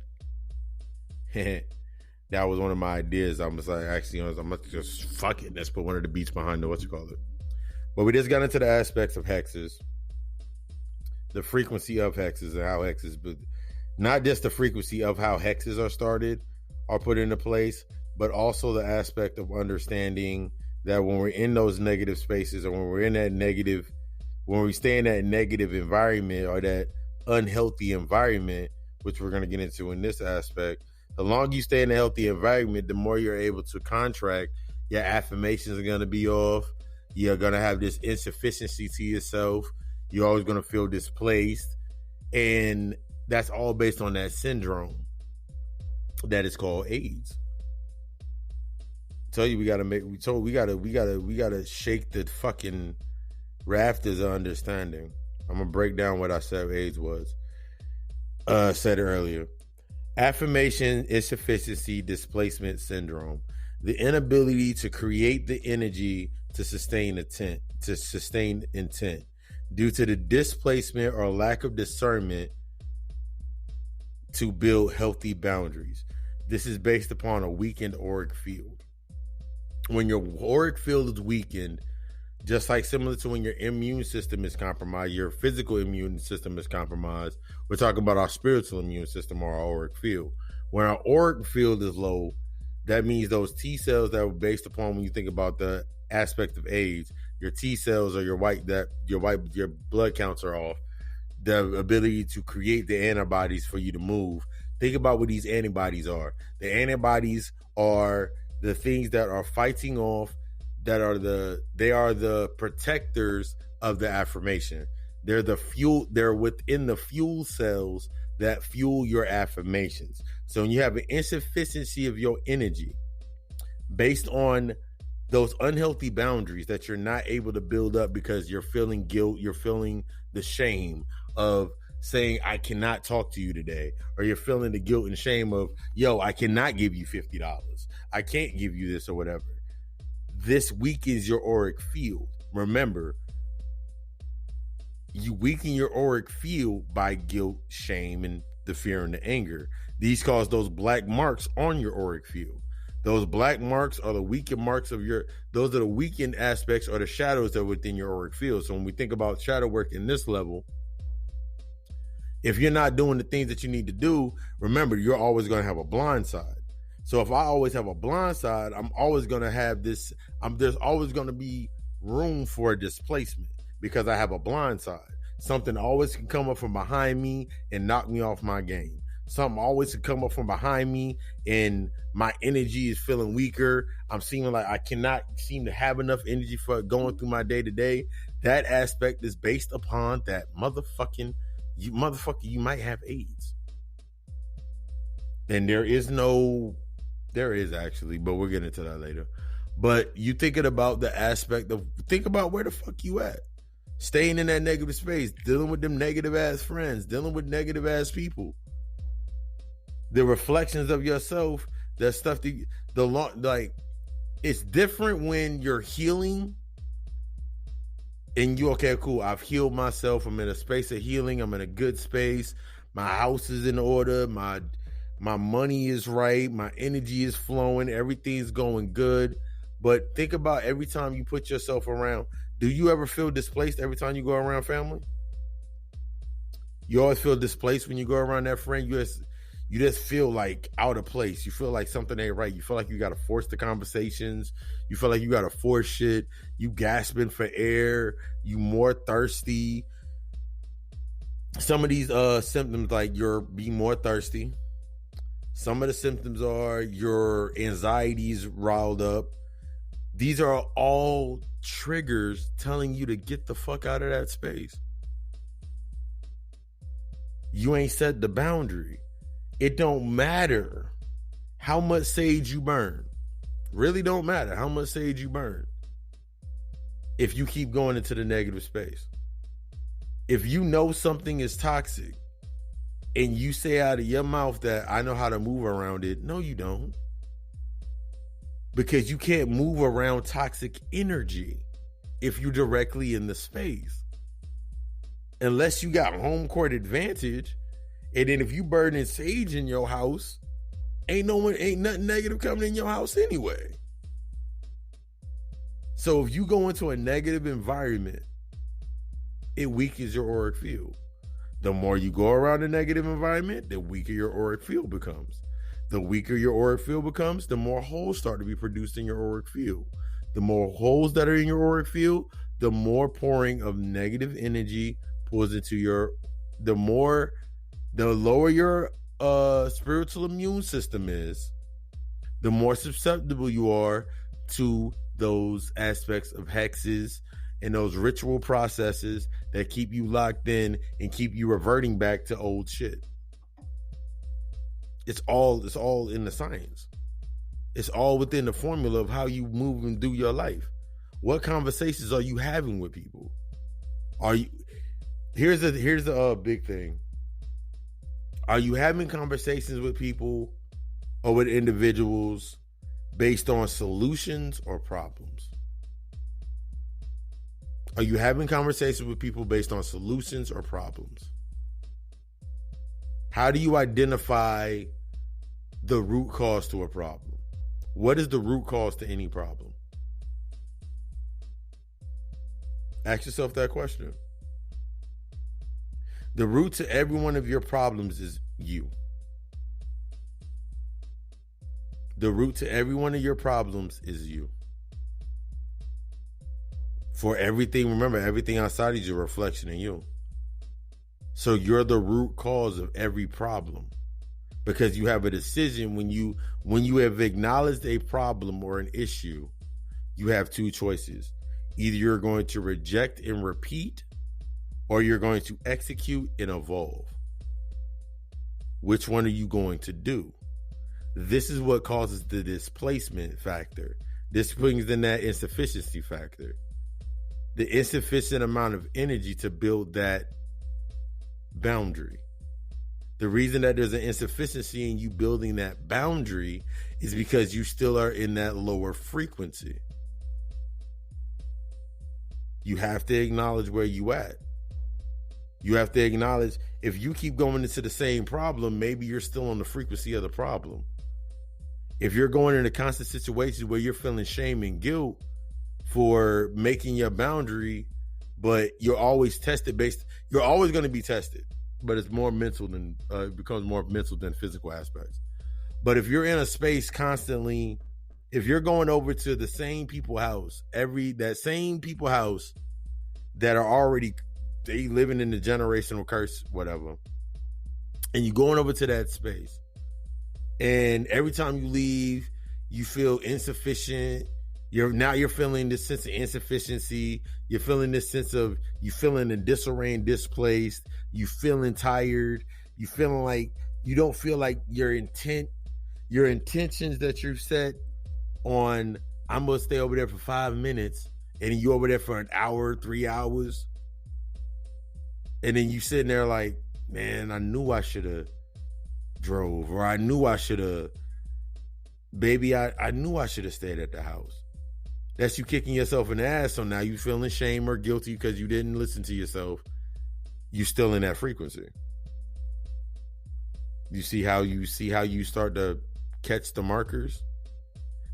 that was one of my ideas. I'm just like, actually, I'm gonna just fuck it. Let's put one of the beats behind the But we just got into the aspects of hexes, the frequency of hexes, and how hexes, but not just the frequency of how hexes are started or put into place, but also the aspect of understanding that when we're in those negative spaces, or when we stay in that negative environment or that unhealthy environment, which we're going to get into in this aspect, the longer you stay in a healthy environment, the more you're able to contract. Your affirmations are going to be off. You're going to have this insufficiency to yourself. You're always going to feel displaced. And that's all based on that syndrome that is called AIDS. I tell you, we got to shake the fucking rafters of understanding. I'm going to break down what I said AIDS was. Said earlier. Affirmation, insufficiency, displacement syndrome. The inability to create the energy to sustain intent due to the displacement or lack of discernment to build healthy boundaries. This is based upon a weakened auric field. When your auric field is weakened, just like similar to when your immune system is compromised, your physical immune system is compromised. We're talking about our spiritual immune system or our auric field. When our auric field is low, that means those T cells that were based upon when you think about the aspect of AIDS, your T cells or your blood counts are off. The ability to create the antibodies for you to move. Think about what these antibodies are. The antibodies are the things that are fighting off, they are the protectors of the affirmation. They're the fuel, they're within the fuel cells that fuel your affirmations. So when you have an insufficiency of your energy based on those unhealthy boundaries that you're not able to build up because you're feeling guilt, you're feeling the shame of saying, I cannot talk to you today, or you're feeling the guilt and shame of, yo, I cannot give you $50. I can't give you this or whatever. This weakens your auric field. Remember, you weaken your auric field by guilt, shame, and the fear and the anger. These cause those black marks on your auric field. Those black marks are the weakened marks of those are the weakened aspects or the shadows that are within your auric field. So when we think about shadow work in this level, if you're not doing the things that you need to do, remember, you're always going to have a blind side. So if I always have a blind side, I'm always going to have this, there's always going to be room for a displacement because I have a blind side. Something always can come up from behind me and knock me off my game. Something always can come up from behind me and my energy is feeling weaker. I'm seeming like I cannot seem to have enough energy for going through my day to day. That aspect is based upon that you might have AIDS. And there is actually, but we'll get into that later. But you thinking about the aspect of, think about where the fuck you at. Staying in that negative space, dealing with them negative ass friends, dealing with negative ass people. The reflections of yourself, that stuff, it's different when you're healing and you, okay, cool, I've healed myself. I'm in a space of healing. I'm in a good space. My house is in order. My money is right. My energy is flowing. Everything's going good. But think about every time you put yourself around. Do you ever feel displaced every time you go around family? You always feel displaced when you go around that friend. You just feel like out of place. You feel like something ain't right. You feel like you got to force the conversations. You feel like you got to force shit. You gasping for air. You more thirsty. Some of these symptoms, like you're being more thirsty. Some of the symptoms are your anxiety's riled up. These are all triggers telling you to get the fuck out of that space. You ain't set the boundary. It don't matter how much sage you burn. Really don't matter how much sage you burn if you keep going into the negative space. If you know something is toxic and you say out of your mouth that I know how to move around it, no, you don't. Because you can't move around toxic energy if you're directly in the space. Unless you got home court advantage. And then if you burning sage in your house, ain't nothing negative coming in your house anyway. So if you go into a negative environment, it weakens your auric field. The more you go around a negative environment, the weaker your auric field becomes. The weaker your auric field becomes, the more holes start to be produced in your auric field. The more holes that are in your auric field, the more pouring of negative energy pours into the lower your spiritual immune system is, the more susceptible you are to those aspects of hexes and those ritual processes that keep you locked in and keep you reverting back to old shit. It's all in the science. It's all within the formula of how you move and do your life. What conversations are you having with people? Here's a big thing. Are you having conversations with people or with individuals based on solutions or problems? Are you having conversations with people based on solutions or problems? How do you identify the root cause to a problem? What is the root cause to any problem? Ask yourself that question. The root to every one of your problems is you. The root to every one of your problems is you. For everything, remember, everything outside is a reflection of you. So you're the root cause of every problem. Because you have a decision when you have acknowledged a problem or an issue, you have two choices. Either you're going to reject and repeat, or you're going to execute and evolve. Which one are you going to do? This is what causes the displacement factor. This brings in that insufficiency factor. The insufficient amount of energy to build that boundary. The reason that there's an insufficiency in you building that boundary is because you still are in that lower frequency. You have to acknowledge where you at. You have to acknowledge if you keep going into the same problem, maybe you're still on the frequency of the problem. If you're going into constant situations where you're feeling shame and guilt for making your boundary, but you're always you're always going to be tested, but it's more mental than, it becomes more mental than physical aspects. But if you're in a space constantly, if you're going over to the same people's house, that same people's house that are already, they living in the generational curse, whatever, and you're going over to that space, and every time you leave, you feel insufficient. You're feeling this sense of insufficiency. You're feeling this sense of, you feeling in disarray and displaced. You feeling tired. You feeling like you don't feel like your intentions that you've set on, I'm gonna stay over there for 5 minutes, and then you over there for an hour, 3 hours, and then you sitting there like, man, I knew I should have drove, or I knew I should have, baby, I knew I should have stayed at the house. That's you kicking yourself in the ass. So now you feeling shame or guilty because you didn't listen to yourself. You still in that frequency. You see how you start to catch the markers?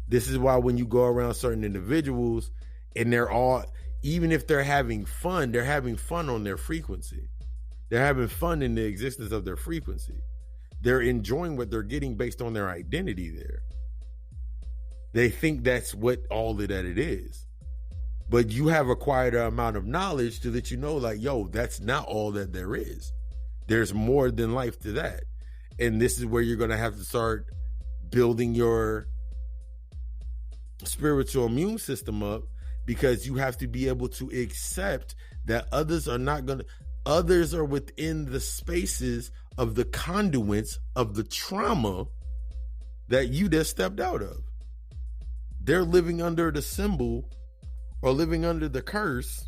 This is why when you go around certain individuals and they're all, even if they're having fun on their frequency. They're having fun in the existence of their frequency. They're enjoying what they're getting based on their identity there. They think that's all that it is. But you have acquired an amount of knowledge to let you know, like, yo, that's not all that there is. There's more than life to that. And this is where you're going to have to start building your spiritual immune system up, because you have to be able to accept that others are within the spaces of the conduits of the trauma that you just stepped out of. They're living under the symbol or living under the curse,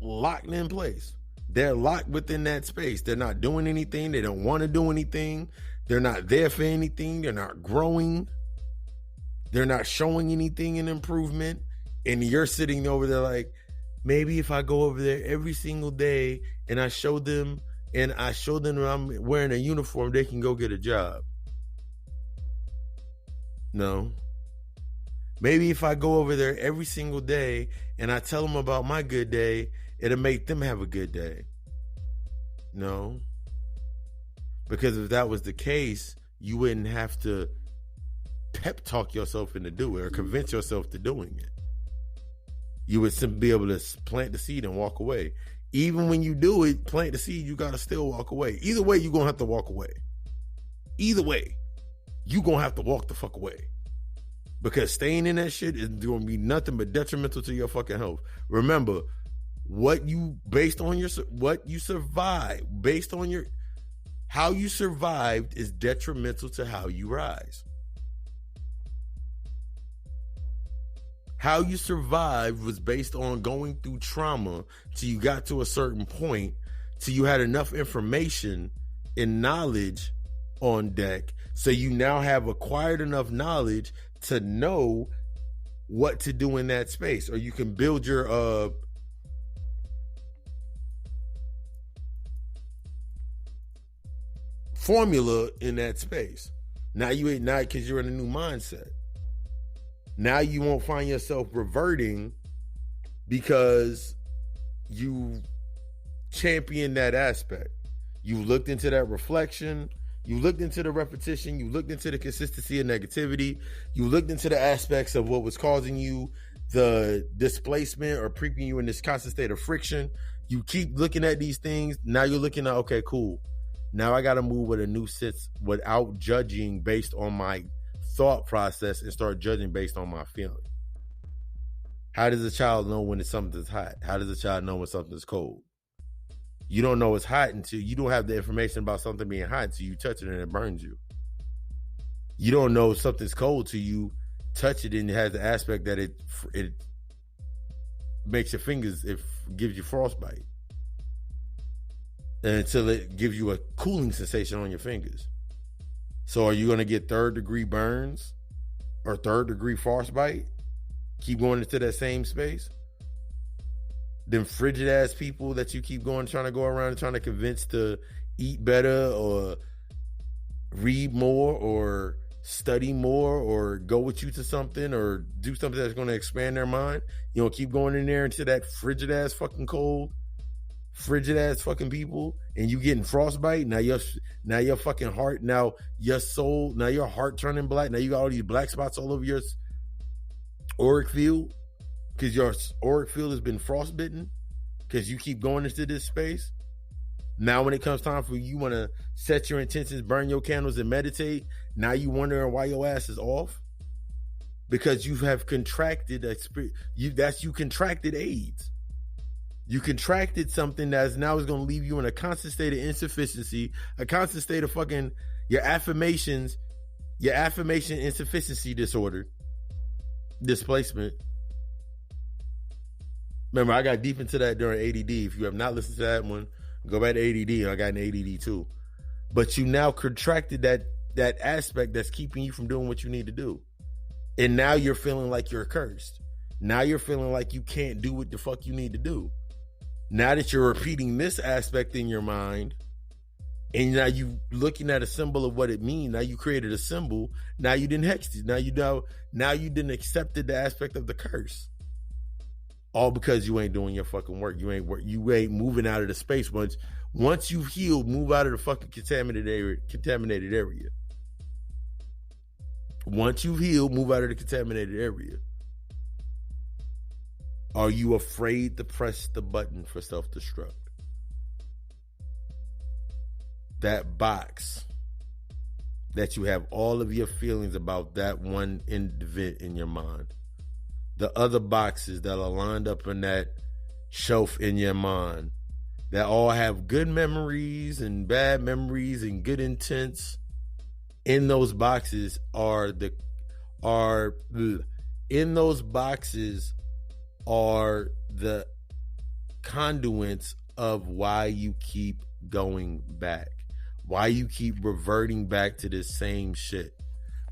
locked in place. They're locked within that space. They're not doing anything. They don't want to do anything. They're not there for anything. They're not growing. They're not showing anything in improvement. And you're sitting over there like, maybe if I go over there every single day and I show them that I'm wearing a uniform, they can go get a job. No. Maybe if I go over there every single day and I tell them about my good day, it'll make them have a good day. No. Because if that was the case, you wouldn't have to pep talk yourself into doing it or convince yourself to doing it. You would simply be able to plant the seed and walk away. Even when you do it, plant the seed, you got to still walk away. Either way, you're going to have to walk away. Either way, you're going to have to walk the fuck away. Because staying in that shit is going to be nothing but detrimental to your fucking health. Remember, how you survived is detrimental to how you rise. How you survived was based on going through trauma till you got to a certain point, till you had enough information and knowledge on deck, so you now have acquired enough knowledge to know what to do in that space, or you can build your formula in that space. Now because you're in a new mindset. Now you won't find yourself reverting because you champion that aspect. You looked into that reflection. You looked into the repetition. You looked into the consistency of negativity. You looked into the aspects of what was causing you the displacement or keeping you in this constant state of friction. You keep looking at these things. Now you're looking at, okay, cool. Now I got to move with a new sense without judging based on my thought process and start judging based on my feeling. How does a child know when something's hot? How does a child know when something's cold? You don't know it's hot until you don't have the information about something being hot until you touch it and it burns you. You don't know something's cold till you touch it and it has the aspect that it makes your fingers, it gives you frostbite. And until it gives you a cooling sensation on your fingers. So are you going to get 3rd degree burns or 3rd degree frostbite? Keep going into that same space? Them frigid ass people that you keep trying to go around and trying to convince to eat better or read more or study more or go with you to something or do something that's going to expand their mind. You don't keep going in there into that frigid ass fucking cold, frigid ass fucking people, and you getting frostbite. Now your fucking heart, now your soul, now your heart turning black. Now you got all these black spots all over your auric field because your auric field has been frostbitten because you keep going into this space. Now when it comes time for you want to set your intentions, burn your candles and meditate, now you wondering why your ass is off? Because you have contracted you contracted AIDS. You contracted something that now is going to leave you in a constant state of insufficiency, a constant state of fucking your affirmation insufficiency disorder, displacement. Remember, I got deep into that during ADD. If you have not listened to that one, go back to ADD. I got an ADD too. But you now contracted that aspect that's keeping you from doing what you need to do. And now you're feeling like you're cursed. Now you're feeling like you can't do what the fuck you need to do. Now that you're repeating this aspect in your mind, and now you looking at a symbol of what it means. Now you created a symbol. Now you didn't hex it. Now you didn't accepted the aspect of the curse. All because you ain't doing your fucking work. You ain't moving out of the space. Once you've healed, move out of the fucking contaminated area. Once you've healed, move out of the contaminated area. Are you afraid to press the button for self-destruct? That box that you have all of your feelings about that one individual in your mind. The other boxes that are lined up in that shelf in your mind that all have good memories and bad memories and good intents. In those boxes are the conduits of why you keep going back, why you keep reverting back to this same shit,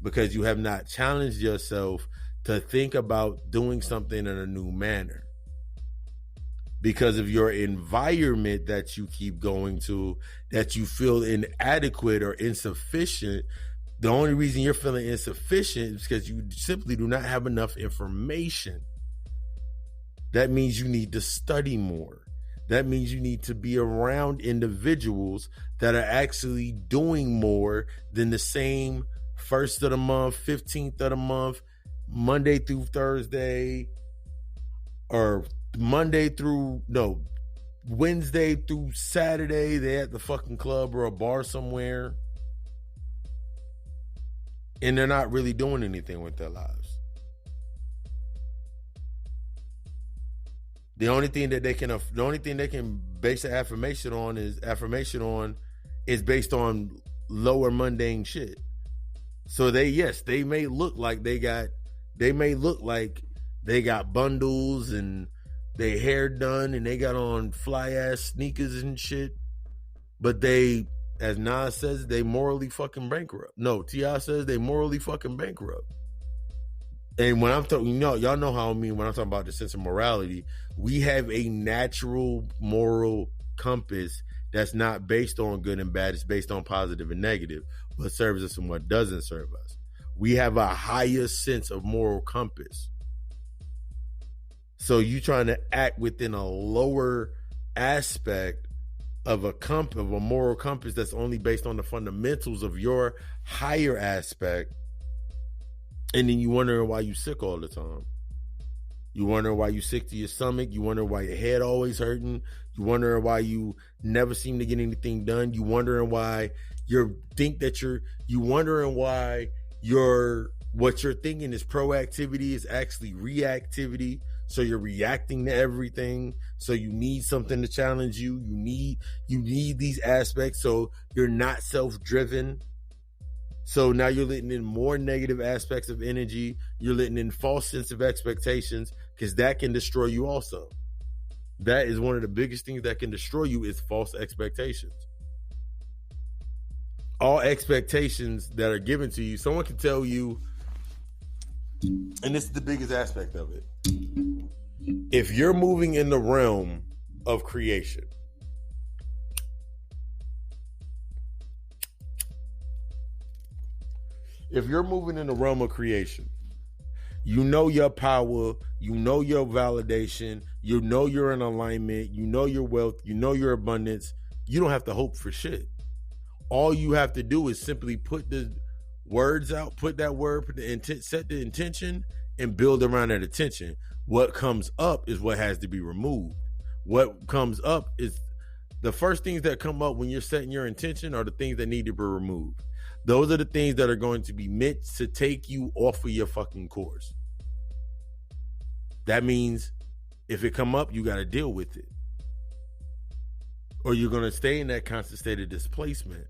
because you have not challenged yourself to think about doing something in a new manner. Because of your environment that you keep going to, that you feel inadequate or insufficient. The only reason you're feeling insufficient is because you simply do not have enough information. That means you need to study more. That means you need to be around individuals that are actually doing more than the same 1st of the month, 15th of the month, Monday through Thursday, or Wednesday through Saturday, they're at the fucking club or a bar somewhere. And they're not really doing anything with their lives. The only thing they can base the affirmation on is based on lower mundane shit. So they may look like they got bundles and their hair done and they got on fly ass sneakers and shit, but they, as Nas says, they morally fucking bankrupt. No, T.I. says they morally fucking bankrupt. And when I'm talking, y'all know how I mean when I'm talking about the sense of morality. We have a natural moral compass that's not based on good and bad. It's based on positive and negative. What serves us and what doesn't serve us. We have a higher sense of moral compass. So you trying to act within a lower aspect of a moral compass that's only based on the fundamentals of your higher aspect. And then you wondering why you sick all the time. You wondering why you sick to your stomach. You wondering why your head always hurting. You wondering why you never seem to get anything done. You wondering why what you're thinking is proactivity is actually reactivity. So you're reacting to everything. So you need something to challenge you. You need these aspects. So you're not self-driven. So now you're letting in more negative aspects of energy. You're letting in false sense of expectations, because that can destroy you also. That is one of the biggest things that can destroy you is false expectations. All expectations that are given to you, someone can tell you, and this is the biggest aspect of it. If you're moving in the realm of creation, if you're moving in the realm of creation, you know your power, you know your validation, you know you're in alignment, you know your wealth, you know your abundance. You don't have to hope for shit. All you have to do is simply put the words out, put that word, put the intent, set the intention, and build around that intention. What comes up is what has to be removed. What comes up is the first things that come up when you're setting your intention are the things that need to be removed. Those are the things that are going to be meant to take you off of your fucking course. That means if it come up, you got to deal with it. Or you're going to stay in that constant state of displacement.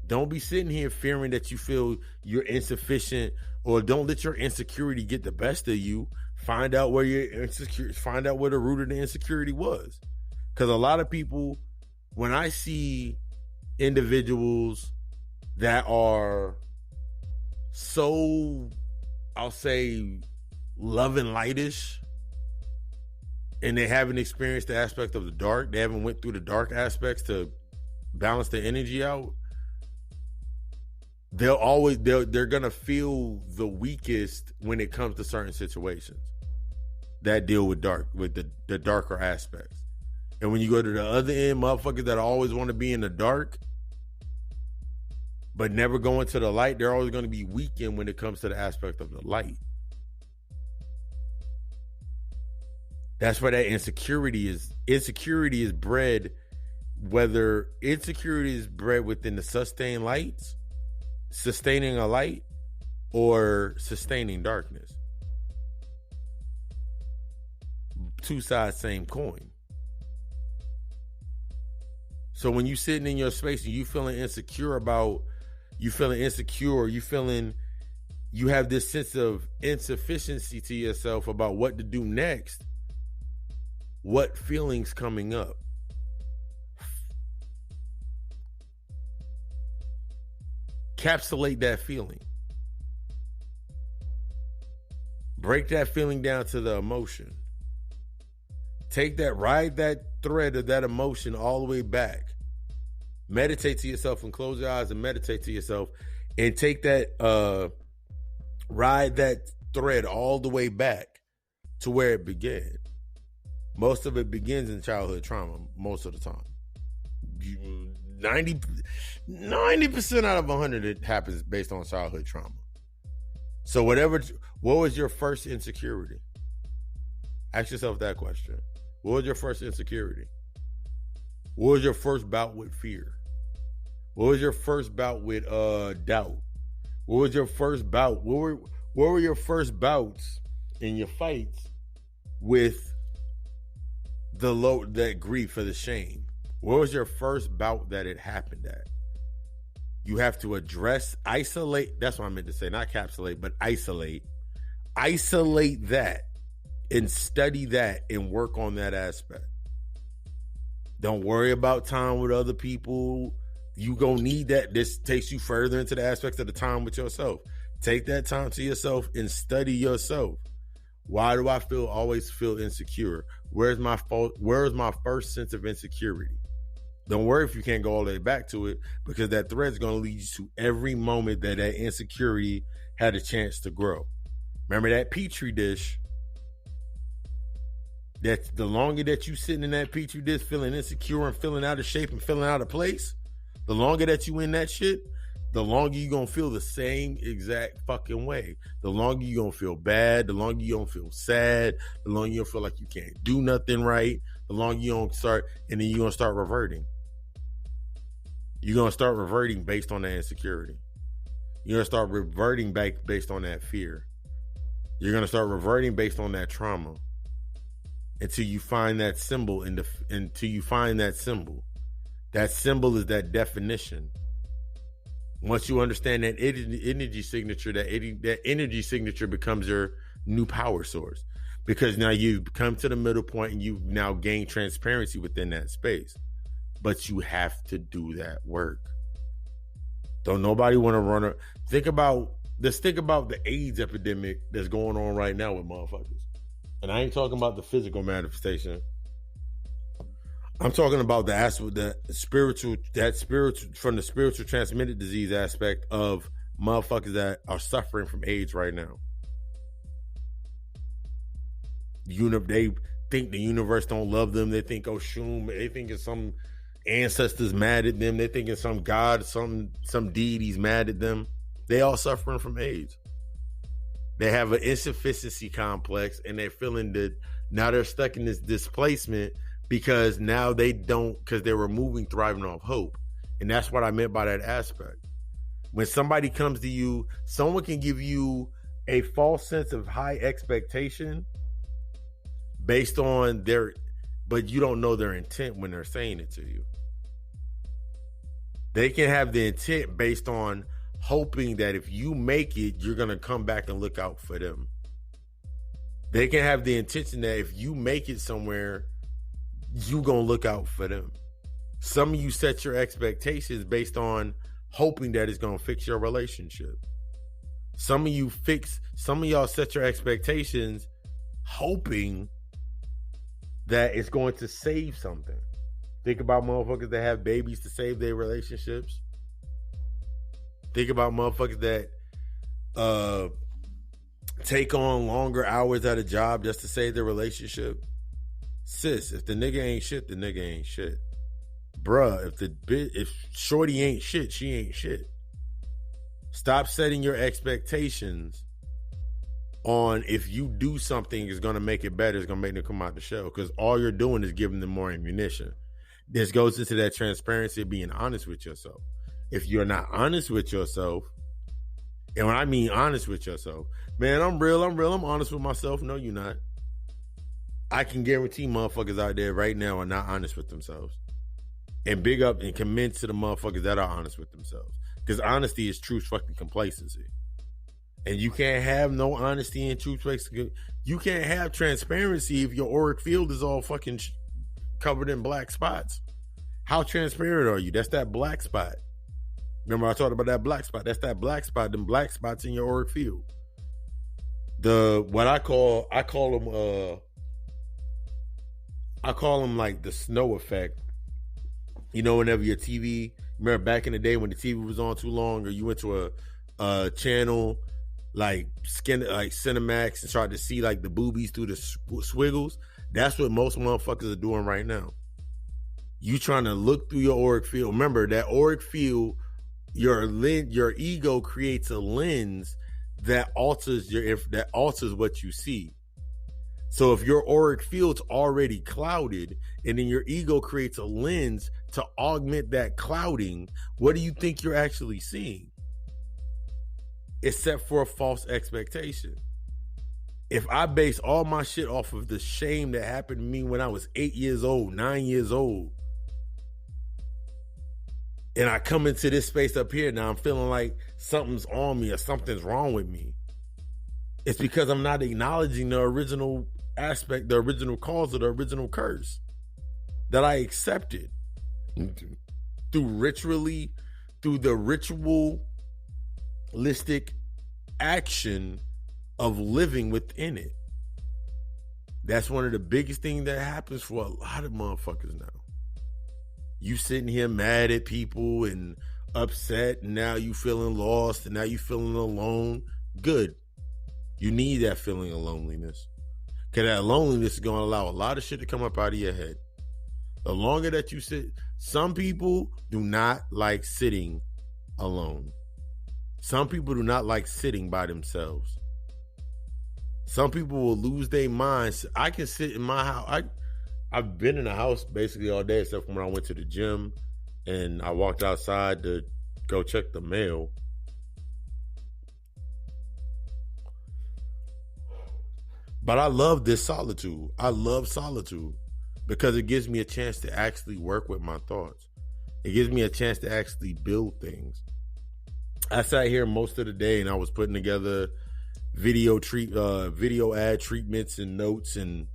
Don't be sitting here fearing that you feel you're insufficient, or don't let your insecurity get the best of you. Find out where you're insecure. Find out where the root of the insecurity was. Because a lot of people, when I see individuals that are so, I'll say, love and lightish, and they haven't experienced the aspect of the dark, they haven't went through the dark aspects to balance the energy out, they're gonna feel the weakest when it comes to certain situations that deal with the darker aspects. And when you go to the other end, motherfuckers that always want to be in the dark but never go into the light, they're always going to be weakened when it comes to the aspect of the light. That's why that insecurity is bred, whether insecurity is bred within the sustaining a light, or sustaining darkness. Two sides, same coin. So when you sitting in your space and you feeling insecure, you have this sense of insufficiency to yourself about what to do next, what feelings coming up? Capsulate that feeling. Break that feeling down to the emotion. Ride that thread of that emotion all the way back. Meditate to yourself and close your eyes and meditate to yourself and take that, ride that thread all the way back to where it began. Most of it begins in childhood trauma, most of the time. 90% out of 100, it happens based on childhood trauma. So what was your first insecurity? Ask yourself that question. What was your first insecurity? What was your first bout with fear? What was your first bout with doubt? What was your first bout? What were your first bouts in your fights with that grief or the shame? What was your first bout that it happened at? You have to isolate. That's what I meant to say, not capsulate, but isolate. Isolate that and study that and work on that aspect. Don't worry about time with other people. You gonna need that. This takes you further into the aspects of the time with yourself. Take that time to yourself and study yourself. Why do I always feel insecure? Where's my first sense of insecurity? Don't worry if you can't go all the way back to it, because that thread is going to lead you to every moment that insecurity had a chance to grow. Remember that petri dish? That the longer that you sitting in that petri dish feeling insecure and feeling out of shape and feeling out of place, the longer that you in that shit, the longer you going to feel the same exact fucking way. The longer you going to feel bad, the longer you going to feel sad, the longer you feel like you can't do nothing right, the longer you going to start, and then you're going to start reverting. You're going to start reverting based on that insecurity. You're going to start reverting back based on that fear. You're going to start reverting based on that trauma until you find that symbol. That symbol is that definition. Once you understand that energy signature, that energy signature becomes your new power source, because now you've come to the middle point and you've now gained transparency within that space. But you have to do that work. Don't nobody want to run. Think about the AIDS epidemic that's going on right now with motherfuckers. And I ain't talking about the physical manifestation. I'm talking about the spiritual from the spiritual transmitted disease aspect of motherfuckers that are suffering from AIDS right now. They think the universe don't love them. They think Oshun, they think it's some ancestors mad at them. They think it's some god, some deity's mad at them. They all suffering from AIDS. They have an insufficiency complex, and they're feeling that now they're stuck in this displacement because now because they're removing thriving off hope. And that's what I meant by that aspect. When somebody comes to you, someone can give you a false sense of high expectation based on but you don't know their intent when they're saying it to you. They can have the intent based on hoping that if you make it, you're going to come back and look out for them. They can have the intention that if you make it somewhere, you're going to look out for them. Some of you set your expectations based on hoping that it's going to fix your relationship. Some of y'all set your expectations hoping that it's going to save something. Think about motherfuckers that have babies to save their relationships. Think about motherfuckers that take on longer hours at a job just to save their relationship. Sis, if the nigga ain't shit, the nigga ain't shit. Bruh, if shorty ain't shit, she ain't shit. Stop setting your expectations on if you do something is going to make it better, it's going to make them come out the show, because all you're doing is giving them more ammunition. This goes into that transparency of being honest with yourself. If you're not honest with yourself, and when I mean honest with yourself, man, I'm real, I'm honest with myself. No, you're not. I can guarantee motherfuckers out there right now are not honest with themselves. And big up and commend to the motherfuckers that are honest with themselves. Because honesty is true fucking complacency. And you can't have no honesty and truth. You can't have transparency if your auric field is all fucking covered in black spots. How transparent are you? That's that black spot. Remember I talked about that black spot. That's that black spot. Them black spots in your auric field. I call them like the snow effect. You know, whenever your TV, remember back in the day when the TV was on too long, or you went to a channel like Cinemax and tried to see like the boobies through the swiggles. That's what most motherfuckers are doing right now. You trying to look through your auric field. Remember that auric field, your ego creates a lens that alters what you see. So if your auric field's already clouded and then your ego creates a lens to augment that clouding, what do you think you're actually seeing? It's set for a false expectation. If I base all my shit off of the shame that happened to me when I was 8 years old, 9 years old, and I come into this space up here now, I'm feeling like something's on me or something's wrong with me. It's because I'm not acknowledging the original aspect, the original cause of the original curse that I accepted through the ritualistic action of living within it. That's one of the biggest things that happens for a lot of motherfuckers now. You sitting here mad at people and upset, and now you feeling lost, and now you feeling alone. Good. You need that feeling of loneliness. Because that loneliness is going to allow a lot of shit to come up out of your head. The longer that you sit, some people do not like sitting alone. Some people do not like sitting by themselves. Some people will lose their minds. I can sit in my house. I've been in the house basically all day, except for when I went to the gym and I walked outside to go check the mail. But I love this solitude. I love solitude because it gives me a chance to actually work with my thoughts. It gives me a chance to actually build things. I sat here most of the day and I was putting together video ad treatments and notes and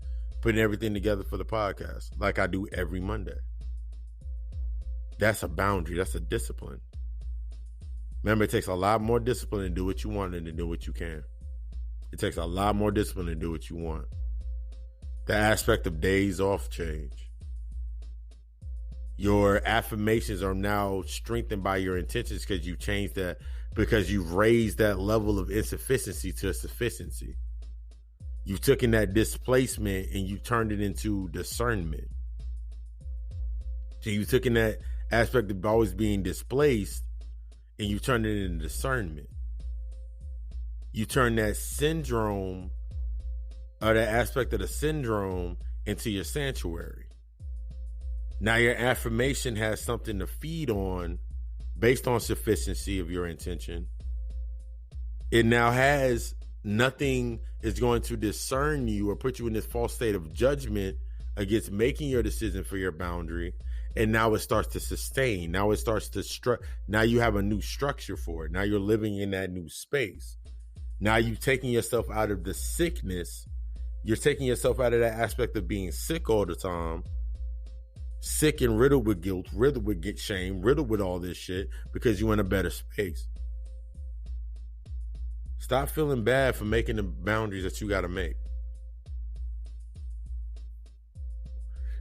putting everything together for the podcast like I do every Monday. That's a boundary. That's a discipline. Remember, it takes a lot more discipline to do what you want than to do what you can. It takes a lot more discipline to do what you want. The aspect of days off change. Your affirmations are now strengthened by your intentions because you changed because you've raised that level of insufficiency to sufficiency. You've taken that displacement and you turned it into discernment. So you've taken that aspect of always being displaced and you turned it into discernment. You turn that syndrome, or that aspect of the syndrome, into your sanctuary. Now your affirmation has something to feed on based on sufficiency of your intention. It now has nothing is going to discern you or put you in this false state of judgment against making your decision for your boundary. And now it starts to sustain. Now it starts to now you have a new structure for it. Now you're living in that new space. Now you've taken yourself out of the sickness. You're taking yourself out of that aspect of being sick all the time. Sick and riddled with guilt, riddled with shame, riddled with all this shit because you're in a better space. Stop feeling bad for making the boundaries that you got to make.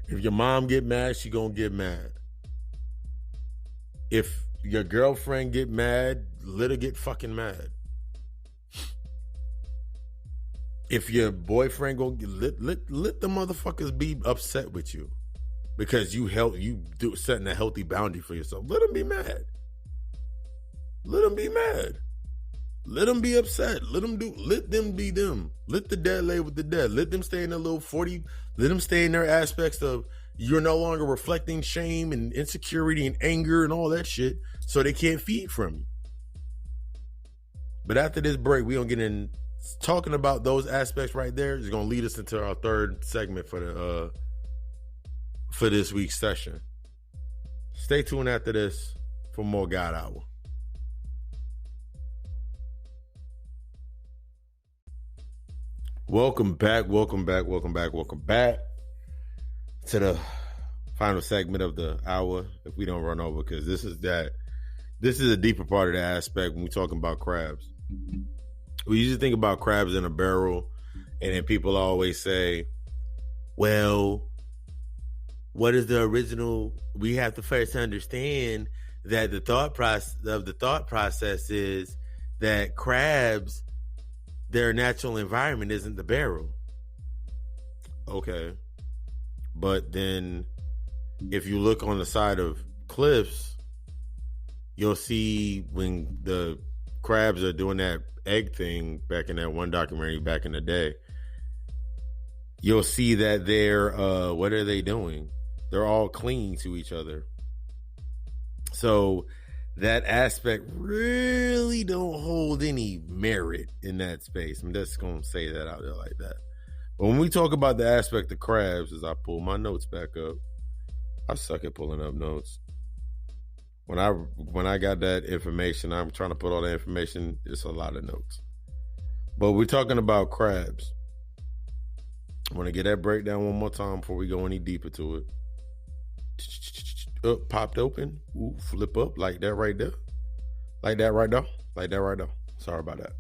If your mom get mad, she gonna get mad. If your girlfriend get mad, let her get fucking mad. If your boyfriend go let the motherfuckers be upset with you because you setting a healthy boundary for yourself. Let them be mad. Let them be mad. Let them be upset. Let them be them. Let the dead lay with the dead. Let them stay in their little 40. Let them stay in their aspects of you're no longer reflecting shame and insecurity and anger and all that shit, so they can't feed from you. But after this break, we gonna get in talking about those aspects right there. Is gonna lead us into our third segment for this week's session. Stay tuned after this for more God Hour. Welcome back to the final segment of the hour, if we don't run over, because this is a deeper part of the aspect when we're talking about crabs. We usually think about crabs in a barrel, and then people always say, well, what is the original? We have to first understand that the thought process is that crabs, their natural environment isn't the barrel. Okay. But then if you look on the side of cliffs, you'll see when the crabs are doing that egg thing back in that one documentary back in the day, you'll see that they're, what are they doing? They're all clinging to each other. So that aspect really don't hold any merit in that space. I'm just going to say that out there like that. But when we talk about the aspect of crabs, as I pull my notes back up, I suck at pulling up notes. When I got that information, I'm trying to put all the information, it's a lot of notes. But we're talking about crabs. I want to get that breakdown one more time before we go any deeper to it. Popped open. Ooh, flip up like that right there. Like that right there. Sorry about that.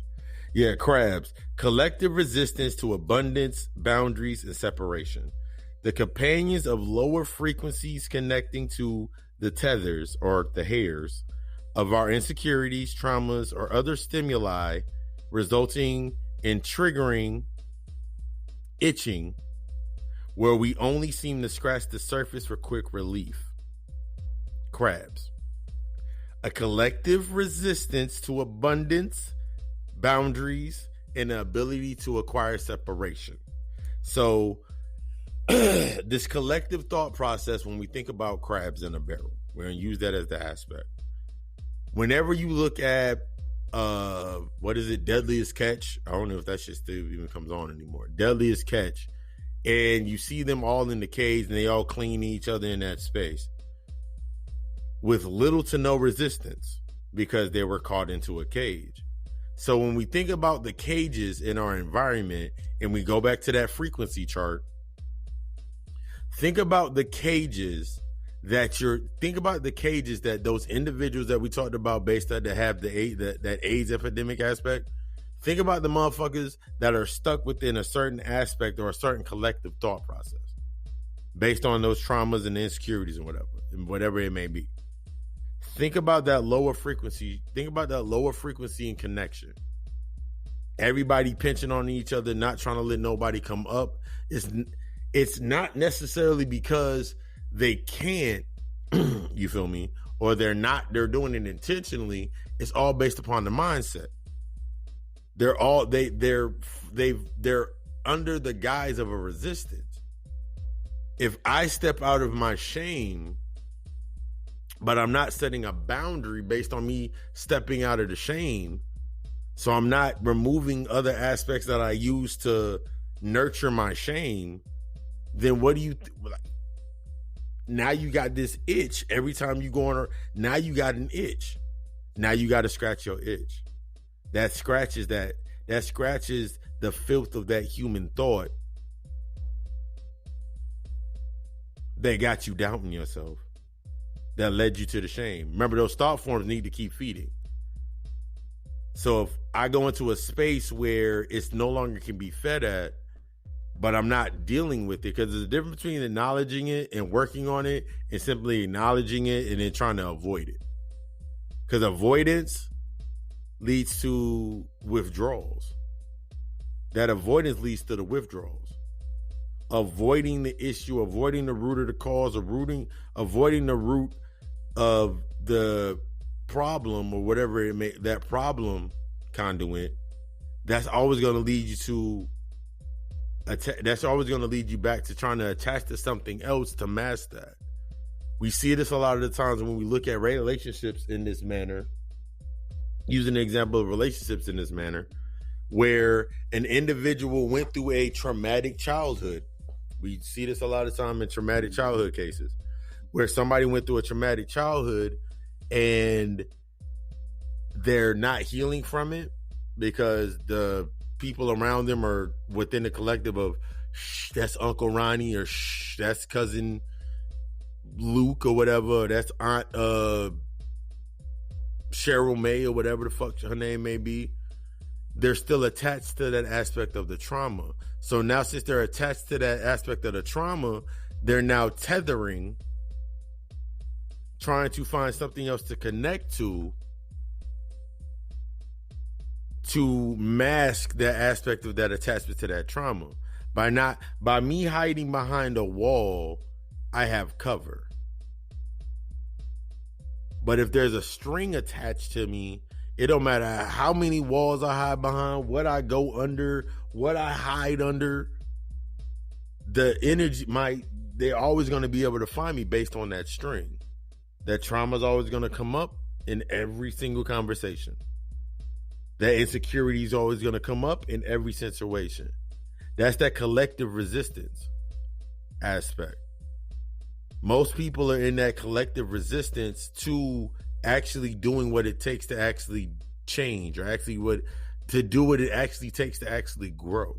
Yeah, crabs. Collective resistance to abundance, boundaries, and separation. The companions of lower frequencies connecting to the tethers or the hairs of our insecurities, traumas, or other stimuli, resulting in triggering itching, where we only seem to scratch the surface for quick relief. Crabs. A collective resistance to abundance, boundaries, and the ability to acquire separation. So this collective thought process, when we think about crabs in a barrel, we're going to use that as the aspect. Whenever you look at Deadliest Catch, I don't know if that shit still even comes on anymore. Deadliest Catch, and you see them all in the cage and they all cling to each other in that space with little to no resistance because they were caught into a cage. So when we think about the cages in our environment and we go back to that frequency chart, think about the cages that those individuals that we talked about based on that have that AIDS epidemic aspect. Think about the motherfuckers that are stuck within a certain aspect or a certain collective thought process based on those traumas and insecurities and whatever it may be. Think about that lower frequency. Think about that lower frequency in connection. Everybody pinching on each other, not trying to let nobody come up. It's not necessarily because they can't, you feel me, or they're doing it intentionally. It's all based upon the mindset. They're under the guise of a resistance. If I step out of my shame, but I'm not setting a boundary based on me stepping out of the shame, so I'm not removing other aspects that I use to nurture my shame, then what do you now you got this itch every time you go on. Now you got an itch. Now you got to scratch your itch. That scratches the filth of that human thought that got you doubting yourself, that led you to the shame. Remember, those thought forms need to keep feeding. So if I go into a space where it's no longer can be fed at, but I'm not dealing with it, because there's a difference between acknowledging it and working on it and simply acknowledging it and then trying to avoid it. Because avoidance leads to withdrawals. That avoidance leads to the withdrawals. Avoiding the issue, avoiding the root of the cause, avoiding the root of the problem or whatever it may, that problem conduit, that's always going to lead you to that's always going to lead you back to trying to attach to something else to mask that. We see this a lot of the times when we look at relationships in this manner, using the example of relationships in this manner, where an individual went through a traumatic childhood. We see this a lot of time in traumatic childhood cases, where somebody went through a traumatic childhood and they're not healing from it because the people around them are within the collective of, that's Uncle Ronnie, or that's cousin Luke, or whatever, or that's Aunt Cheryl May, or whatever the fuck her name may be. They're still attached to that aspect of the trauma. So now, since they're attached to that aspect of the trauma, they're now tethering, trying to find something else to connect to mask that aspect of that attachment to that trauma. By me hiding behind a wall, I have cover. But if there's a string attached to me, it don't matter how many walls I hide behind, what I go under, what I hide under, the energy they're always going to be able to find me based on that string. That trauma is always going to come up in every single conversation. That insecurity is always going to come up in every situation. That's that collective resistance aspect. Most people are in that collective resistance to actually doing what it takes to actually change, or actually do what it actually takes to actually grow.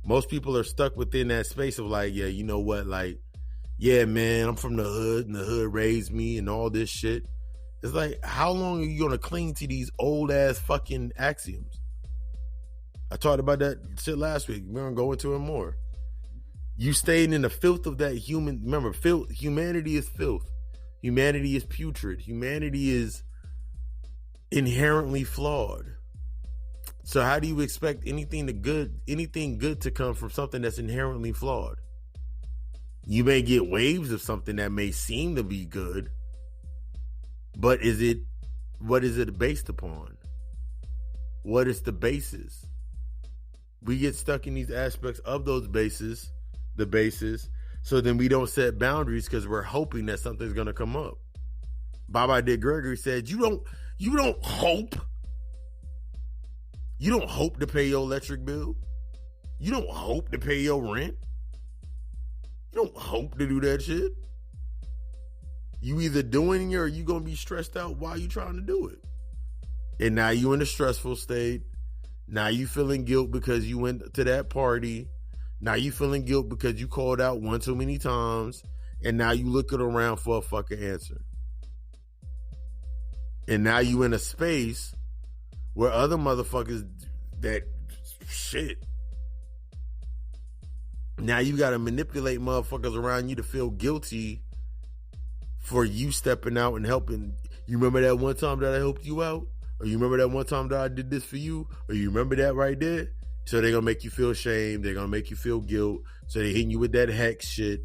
Most people are stuck within that space of like, yeah, you know what, like, yeah, man, I'm from the hood and the hood raised me and all this shit. It's like, how long are you going to cling to these old ass fucking axioms? I talked about that shit last week. We're going to go into it more. You stayed in the filth of that human. Remember, humanity is filth. Humanity is putrid. Humanity is inherently flawed. So how do you expect anything good to come from something that's inherently flawed? You may get waves of something that may seem to be good, but what is it based upon? What is the basis? We get stuck in these aspects of those bases, the basis, so then we don't set boundaries because we're hoping that something's going to come up. Baba Dick Gregory said, you don't hope. You don't hope to pay your electric bill. You don't hope to pay your rent. You don't hope to do that shit. You either doing it or you going to be stressed out while you trying to do it. And now you in a stressful state. Now you feeling guilt because you went to that party. Now you feeling guilt because you called out one too many times. And now you looking around for a fucking answer. And now you in a space where other motherfuckers that shit. Now you got to manipulate motherfuckers around you to feel guilty for you stepping out and helping. You remember that one time that I helped you out? Or you remember that one time that I did this for you? Or you remember that right there? So they're going to make you feel shame. They're going to make you feel guilt. So they're hitting you with that hex shit.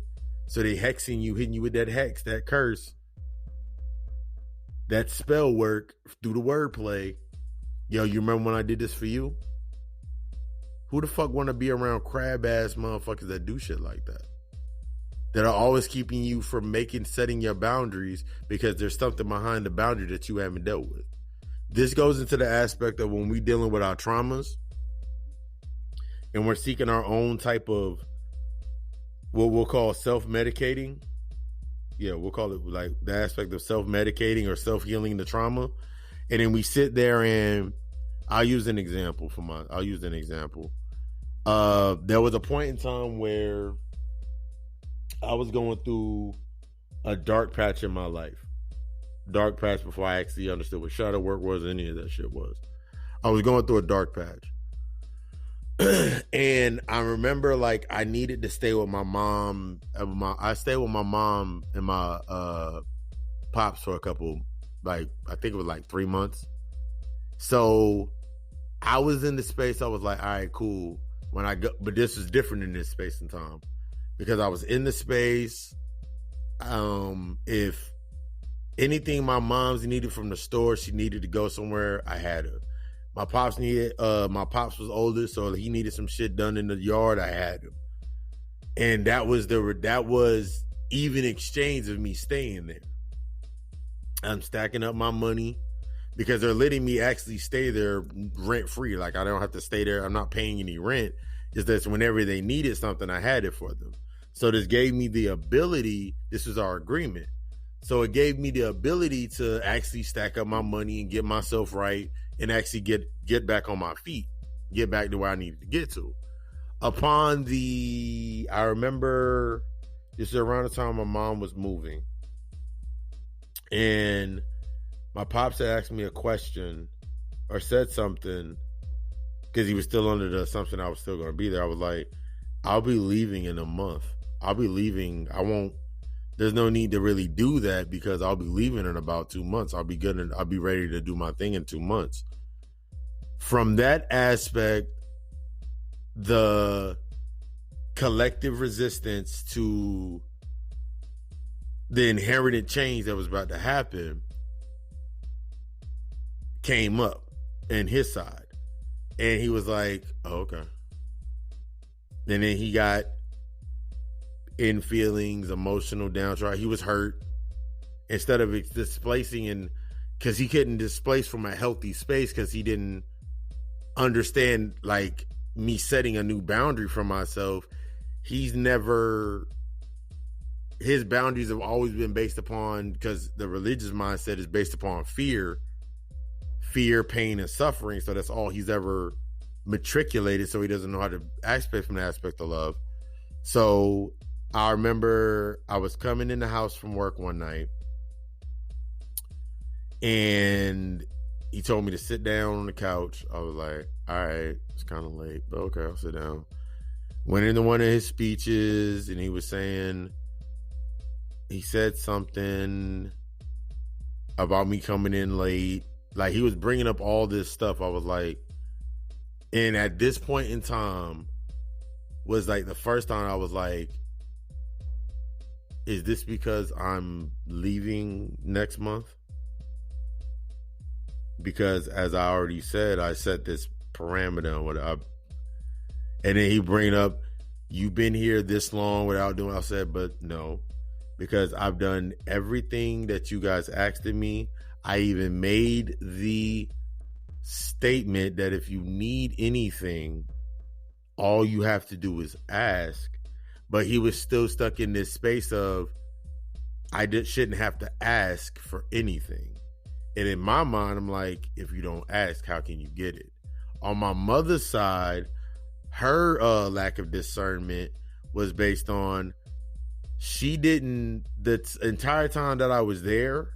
So they hexing you, hitting you with that hex, that curse, that spell work through the wordplay. Yo, you remember when I did this for you? Who the fuck want to be around crab ass motherfuckers that do shit like that? That are always keeping you from setting your boundaries because there's something behind the boundary that you haven't dealt with. This goes into the aspect of when we're dealing with our traumas and we're seeking our own type of what we'll call self-medicating. Yeah, we'll call it like the aspect of self-medicating or self-healing the trauma. And then we sit there and I'll use an example. There was a point in time where I was going through a dark patch in my life. Dark patch before I actually understood what shadow work was, any of that shit was. I was going through a dark patch. And I remember like I needed to stay with my mom. I stayed with my mom and my pops for a couple, like I think it was like 3 months. So I was in the space, I was like, all right, cool. But this was different in this space and time. Because I was in the space. If anything my mom's needed from the store, she needed to go somewhere, I had her. My pops was older, so he needed some shit done in the yard, I had him. And that was even exchange of me staying there. I'm stacking up my money because they're letting me actually stay there rent free. Like I don't have to stay there. I'm not paying any rent. It's that whenever they needed something, I had it for them. So this gave me the ability, this was our agreement. So it gave me the ability to actually stack up my money and get myself right and actually get back on my feet, get back to where I needed to get to. I remember this is around the time my mom was moving. And my pops had asked me a question or said something because he was still under the assumption I was still going to be there. I was like, I'll be leaving in a month. I'll be leaving. There's no need to really do that because I'll be leaving in about 2 months. I'll be good and I'll be ready to do my thing in 2 months. From that aspect, the collective resistance to the inherited change that was about to happen came up in his side. And he was like, oh, okay. And then he got in feelings, emotional downtrodden. He was hurt. Instead of displacing, because he couldn't displace from a healthy space because he didn't understand like me setting a new boundary for myself. His boundaries have always been based upon, because the religious mindset is based upon fear, pain, and suffering. So that's all he's ever matriculated. So he doesn't know how to aspect from the aspect of love. So I remember I was coming in the house from work one night and he told me to sit down on the couch. I was like, all right, it's kind of late, but okay, I'll sit down. Went into one of his speeches and he said something about me coming in late. Like he was bringing up all this stuff. I was like, and at this point in time was like the first time I was like, is this because I'm leaving next month? Because as I already said, I set this parameter on what and then he bring up, you've been here this long without doing, I said, but no, because I've done everything that you guys asked of me. I even made the statement that if you need anything, all you have to do is ask. But he was still stuck in this space of, shouldn't have to ask for anything. And in my mind, I'm like, if you don't ask, how can you get it? On my mother's side, her lack of discernment was based on, the entire time that I was there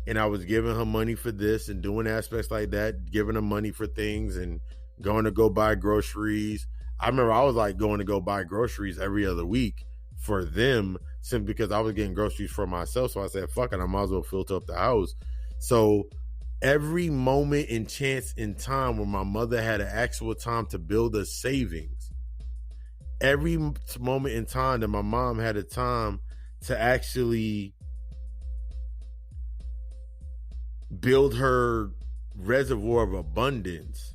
and I was giving her money for this and doing aspects like that, giving her money for things and going to go buy groceries. I remember I was like going to go buy groceries every other week for them simply because I was getting groceries for myself. So I said, fuck it, I might as well filter up the house. So every moment and chance in time where my mother had an actual time to build a savings, every moment in time that my mom had a time to actually build her reservoir of abundance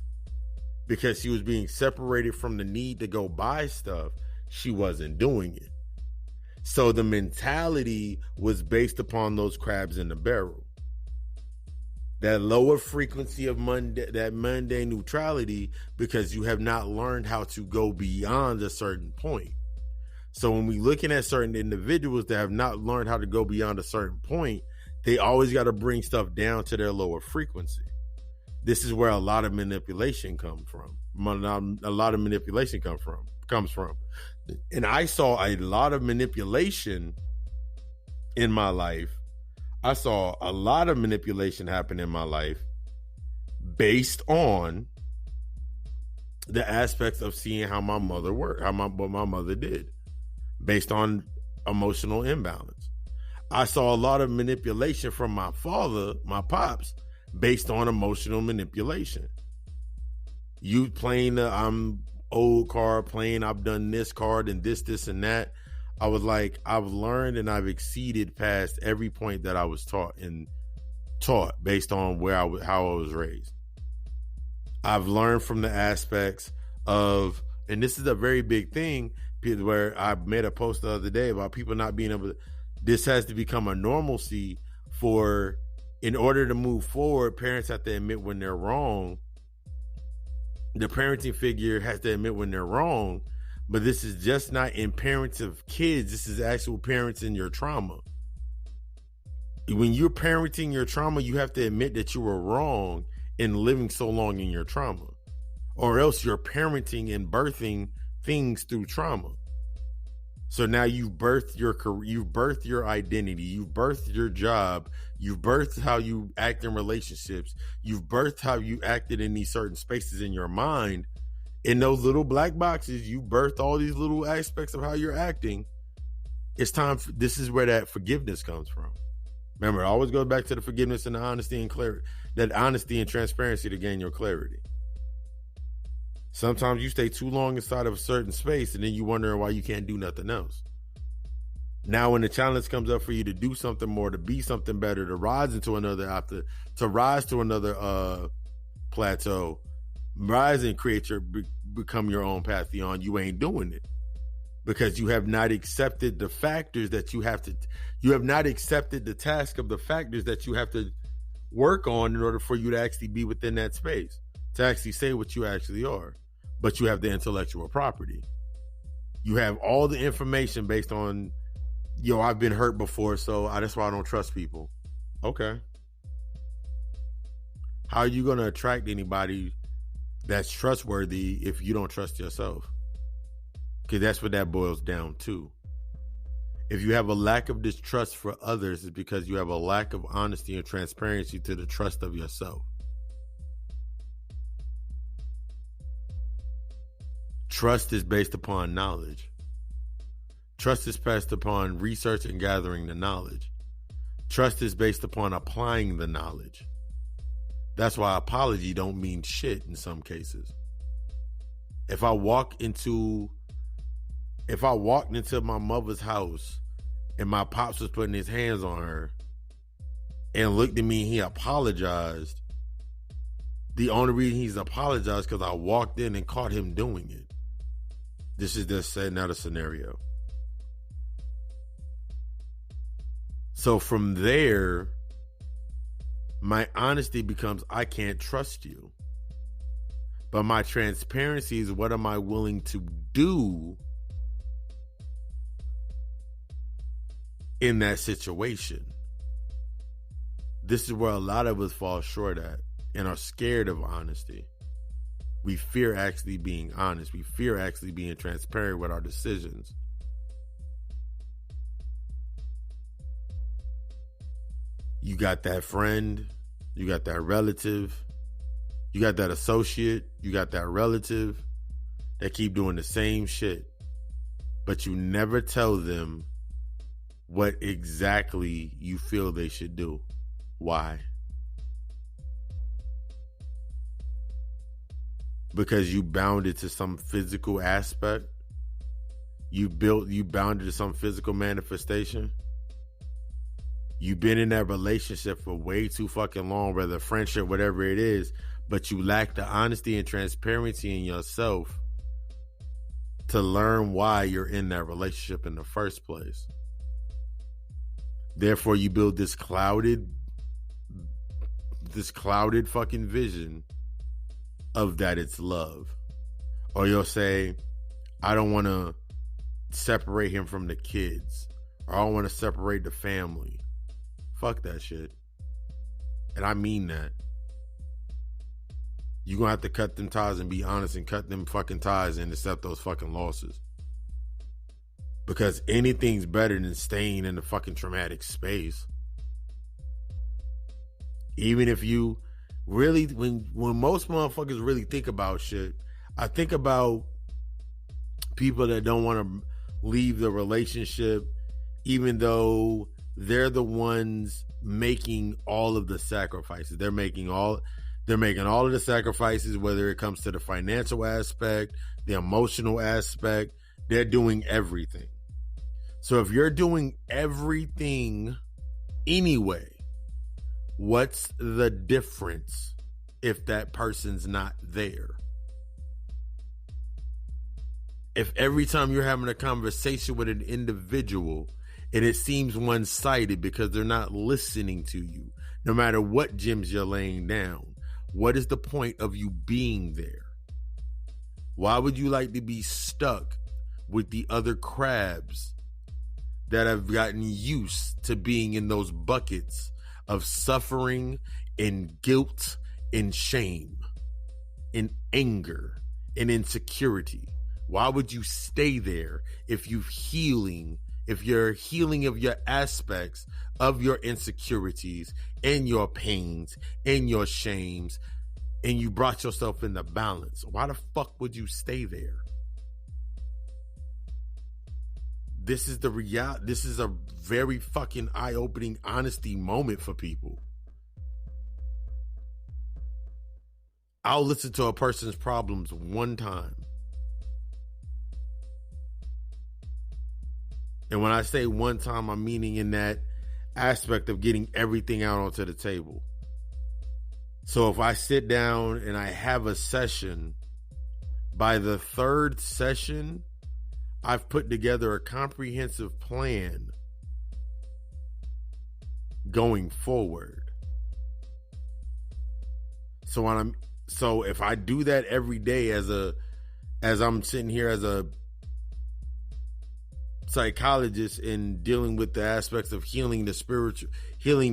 because she was being separated from the need to go buy stuff, she wasn't doing it. So the mentality was based upon those crabs in the barrel. That lower frequency of that mundane neutrality, because you have not learned how to go beyond a certain point. So when we looking at certain individuals that have not learned how to go beyond a certain point, they always got to bring stuff down to their lower frequency. This is where a lot of manipulation comes from. A lot of manipulation comes from. And I saw a lot of manipulation in my life. I saw a lot of manipulation happen in my life based on the aspects of seeing how my mother worked, what my mother did, based on emotional imbalance. I saw a lot of manipulation from my father, my pops, based on emotional manipulation. You playing the I'm old card, playing I've done this card and this and that. I was like, I've learned and I've exceeded past every point that I was taught based on how I was raised. I've learned from the aspects of, and this is a very big thing, where I made a post the other day about people not being able to, this has to become a normalcy for, in order to move forward, parents have to admit when they're wrong. The parenting figure has to admit when they're wrong, but this is just not in parents of kids. This is actual parents in your trauma. When you're parenting your trauma, you have to admit that you were wrong in living so long in your trauma, or else you're parenting and birthing things through trauma. So now you've birthed your career, you've birthed your identity, you've birthed your job, you've birthed how you act in relationships, you've birthed how you acted in these certain spaces in your mind. In those little black boxes, you birthed all these little aspects of how you're acting. It's time for, this is where that forgiveness comes from. Remember, it always goes back to the forgiveness and the honesty and clarity, that honesty and transparency to gain your clarity. Sometimes you stay too long inside of a certain space and then you wondering why you can't do nothing else. Now, when the challenge comes up for you to do something more, to be something better, to rise into another plateau, rise and become your own pantheon, you ain't doing it because you have not accepted the factors that you have not accepted the task of the factors that you have to work on in order for you to actually be within that space, to actually say what you actually are. But you have the intellectual property. You have all the information based on, I've been hurt before, so that's why I don't trust people. Okay. How are you going to attract anybody that's trustworthy if you don't trust yourself? Because that's what that boils down to. If you have a lack of distrust for others, it's because you have a lack of honesty and transparency to the trust of yourself. Trust is based upon knowledge. Trust is based upon research and gathering the knowledge. Trust is based upon applying the knowledge. That's why apology don't mean shit in some cases. If I walked into my mother's house and my pops was putting his hands on her and looked at me and he apologized, the only reason he's apologized because I walked in and caught him doing it. This is just another scenario. So from there, my honesty becomes, I can't trust you. But my transparency is, what am I willing to do in that situation? This is where a lot of us fall short at and are scared of honesty. We fear actually being honest. We fear actually being transparent with our decisions. You got that friend, you got that relative, you got that associate, you got that relative that keep doing the same shit, but you never tell them what exactly you feel they should do. Why? because you bound it to some physical aspect. You bound it to some physical manifestation. You've been in that relationship for way too fucking long, whether friendship, whatever it is, but you lack the honesty and transparency in yourself to learn why you're in that relationship in the first place. Therefore, you build this clouded fucking vision of that it's love. Or you'll say, I don't want to separate him from the kids, or I don't want to separate the family. Fuck that shit. And I mean that. You're going to have to cut them ties and be honest and cut them fucking ties and accept those fucking losses. Because anything's better than staying in the fucking traumatic space. Even if you really, when most motherfuckers really think about shit, I think about people that don't want to leave the relationship, even though they're the ones making all of the sacrifices. They're making all of the sacrifices, whether it comes to the financial aspect, the emotional aspect. They're doing everything. So if you're doing everything anyway, what's the difference if that person's not there? If every time you're having a conversation with an individual and it seems one-sided because they're not listening to you, no matter what gems you're laying down, what is the point of you being there? Why would you like to be stuck with the other crabs that have gotten used to being in those buckets of suffering and guilt and shame and anger and insecurity? Why would you stay there if you're healing of your aspects of your insecurities and your pains and your shames, and you brought yourself into balance? Why the fuck would you stay there? This is the reality. This is a very fucking eye-opening honesty moment for people. I'll listen to a person's problems one time. And when I say one time, I'm meaning in that aspect of getting everything out onto the table. So if I sit down and I have a session, by the third session, I've put together a comprehensive plan going forward. So if I do that every day as I'm sitting here as a psychologist and dealing with the aspects of healing the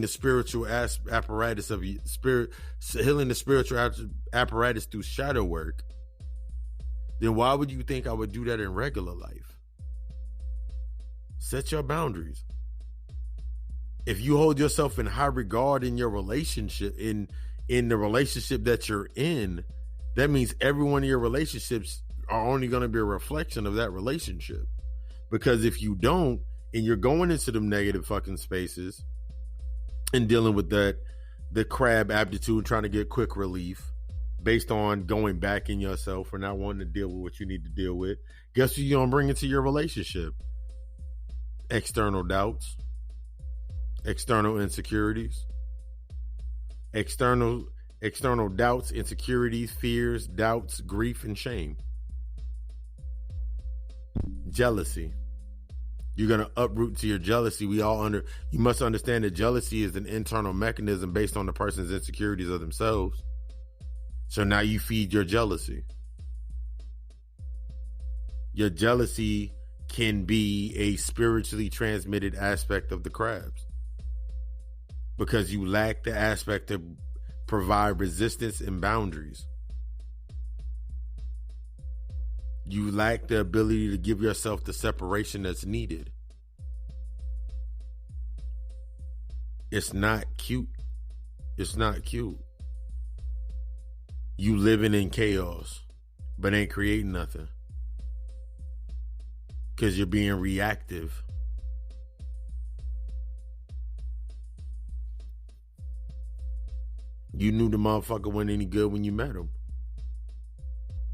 spiritual apparatus of spirit, healing the spiritual apparatus through shadow work, then why would you think I would do that in regular life? Set your boundaries. If you hold yourself in high regard in your relationship, in the relationship that you're in, that means every one of your relationships are only going to be a reflection of that relationship. Because if you don't, and you're going into them negative fucking spaces and dealing with the crab aptitude, trying to get quick relief based on going back in yourself or not wanting to deal with what you need to deal with, guess what you're going to bring into your relationship? External doubts, external insecurities, external doubts, insecurities, fears, doubts, grief, and shame. Jealousy. You're going to uproot to your jealousy. You must understand that jealousy is an internal mechanism based on the person's insecurities of themselves. So now you feed your jealousy. Your jealousy can be a spiritually transmitted aspect of the crabs, because you lack the aspect to provide resistance and boundaries. You lack the ability to give yourself the separation that's needed. It's not cute. It's not cute. You living in chaos, but ain't creating nothing. Because you're being reactive. You knew the motherfucker wasn't any good when you met him.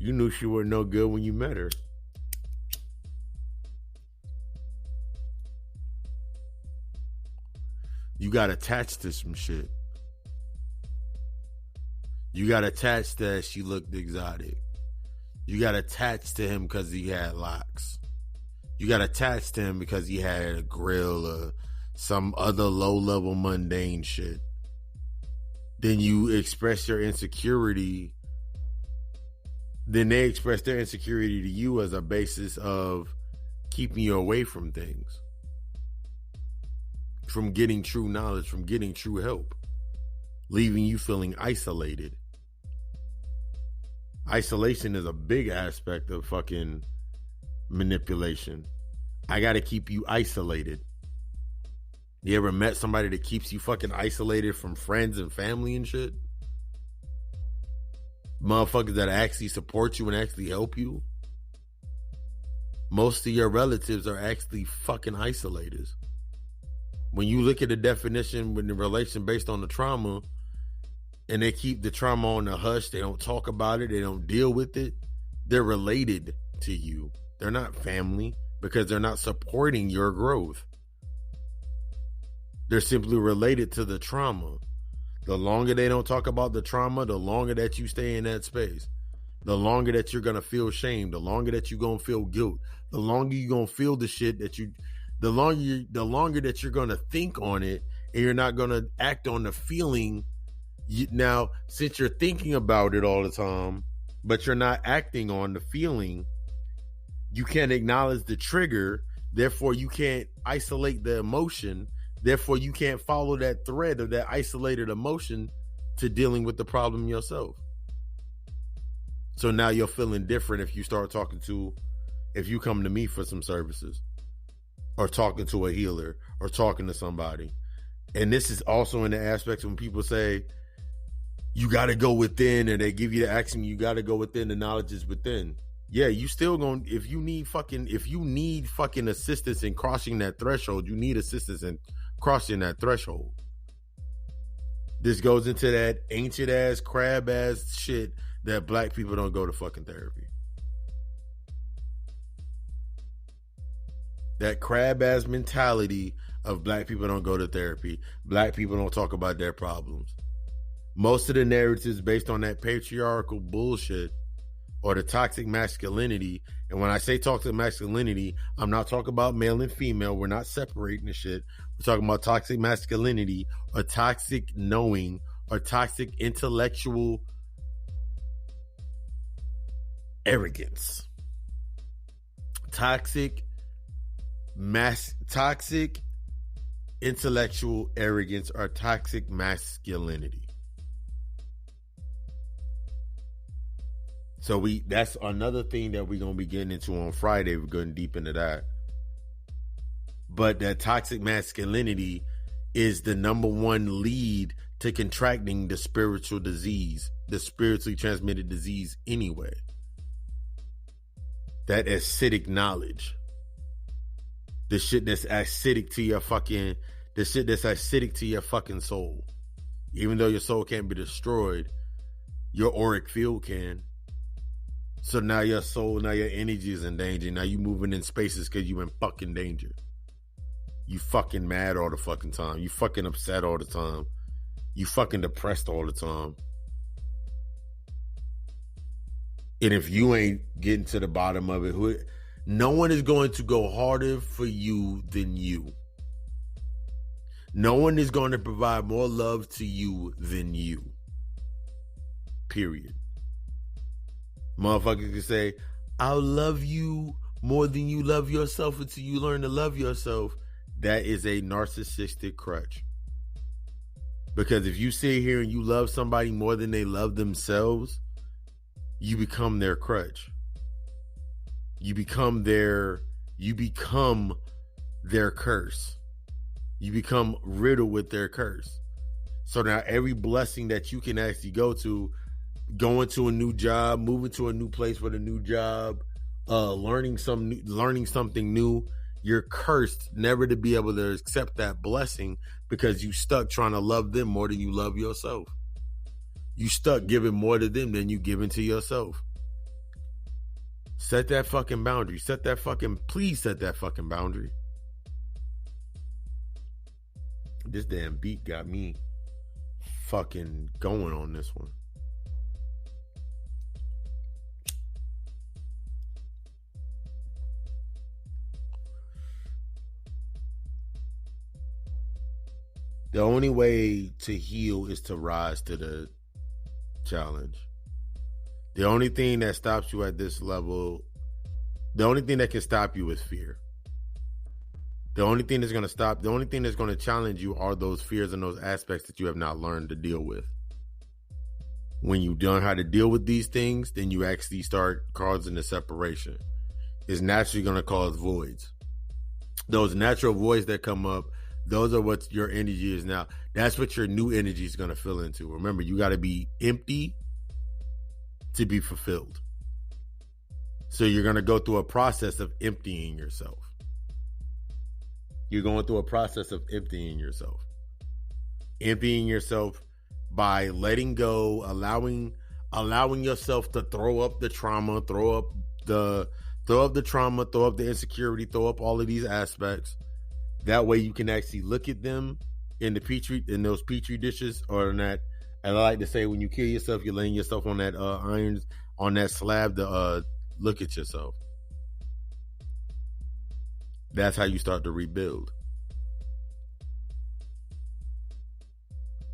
You knew she wasn't no good when you met her. You got attached to some shit. You got attached that she looked exotic. You got attached to him because he had locks. You got attached to him because he had a grill or some other low-level mundane shit. Then you express your insecurity. Then they express their insecurity to you as a basis of keeping you away from things. From getting true knowledge, from getting true help. Leaving you feeling isolated. Isolation is a big aspect of fucking manipulation. I gotta keep you isolated. You ever met somebody that keeps you fucking isolated from friends and family and shit? Motherfuckers that actually support you and actually help you? Most of your relatives are actually fucking isolators. When you look at the definition with the relation based on the trauma, and they keep the trauma on the hush, they don't talk about it, they don't deal with it, they're related to you. They're not family because they're not supporting your growth. They're simply related to the trauma. The longer they don't talk about the trauma, the longer that you stay in that space. The longer that you're going to feel shame, the longer that you're going to feel guilt, the longer you're going to feel the shit that the longer that you're going to think on it and you're not going to act on the feeling. Now, since you're thinking about it all the time, but you're not acting on the feeling, you can't acknowledge the trigger. Therefore, you can't isolate the emotion. Therefore, you can't follow that thread of that isolated emotion to dealing with the problem yourself. So now you're feeling different if you come to me for some services, or talking to a healer, or talking to somebody. And this is also in the aspects when people say, you got to go within, and they give you the axiom, you got to go within, the knowledge is within. Yeah, you still going to, if you need fucking assistance in crossing that threshold, you need assistance in crossing that threshold. This goes into that ancient ass, crab ass shit that black people don't go to fucking therapy. That crab ass mentality of black people don't go to therapy. Black people don't talk about their problems. Most of the narratives based on that patriarchal bullshit or the toxic masculinity. And when I say toxic masculinity, I'm not talking about male and female. We're not separating the shit. We're talking about toxic masculinity or toxic knowing or toxic intellectual arrogance. Toxic intellectual arrogance or toxic masculinity. So that's another thing that we're going to be getting into on Friday. We're going deep into that. But that toxic masculinity is the number one lead to contracting the spiritual disease, the spiritually transmitted disease anyway. That acidic knowledge. The shit that's acidic to your fucking soul. Even though your soul can't be destroyed, your auric field can. So now your soul, now your energy is in danger. Now you moving in spaces because you in fucking danger. You fucking mad all the fucking time. You fucking upset all the time. You fucking depressed all the time. And if you ain't getting to the bottom of it, no one is going to go harder for you than you. No one is going to provide more love to you than you. Period. Motherfuckers can say, I'll love you more than you love yourself until you learn to love yourself. That is a narcissistic crutch. Because if you sit here and you love somebody more than they love themselves, you become their crutch. You become their curse. You become riddled with their curse. So now every blessing that you can actually go to, going to a new job, moving to a new place with a new job, learning something new, you're cursed never to be able to accept that blessing because you stuck trying to love them more than you love yourself. You stuck giving more to them than you giving to yourself. Set that fucking boundary. Please set that fucking boundary. This damn beat got me fucking going on this one. The only way to heal is to rise to the challenge. The only thing that stops you at this level, the only thing that can stop you is fear. The only thing that's going to challenge you are those fears and those aspects that you have not learned to deal with. When you learn how to deal with these things, then you actually start causing the separation. It's naturally going to cause voids. Those natural voids that come up, those are what your energy is now. That's what your new energy is going to fill into. Remember, you got to be empty to be fulfilled. So you're going to go through a process of emptying yourself. You're going through a process of emptying yourself. Emptying yourself by letting go, allowing yourself to throw up the trauma, throw up the insecurity, throw up all of these aspects. That way you can actually look at them in those petri dishes, or in that, and I like to say, when you kill yourself, you're laying yourself on that on that slab to look at yourself. That's how you start to rebuild.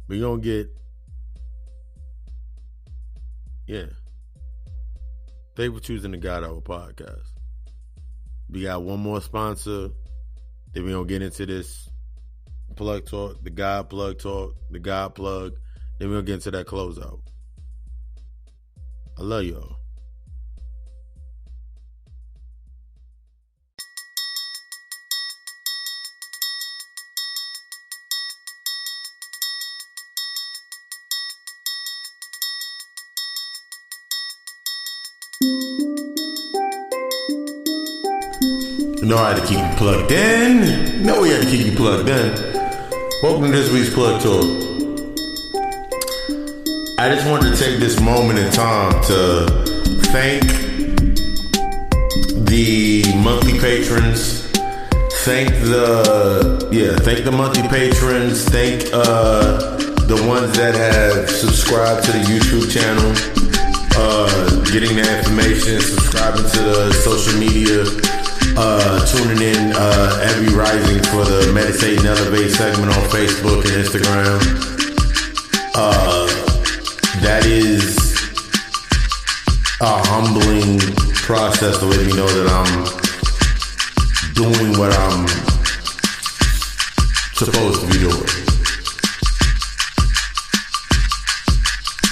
But you're going to thank you for choosing the God Hour podcast. We got one more sponsor. Then we're going to get into this plug talk, the God plug talk, the God plug. Then we're going to get into that closeout. I love y'all. You know I had to keep you plugged in. You know we had to keep you plugged in. Welcome to this week's Plug Talk. I just wanted to take this moment in time to thank the monthly patrons. Thank the monthly patrons. Thank the ones that have subscribed to the YouTube channel, getting the information, subscribing to the social media. Tuning in every rising for the Meditate and Elevate segment on Facebook and Instagram. That is a humbling process to let me know that I'm doing what I'm supposed to be doing.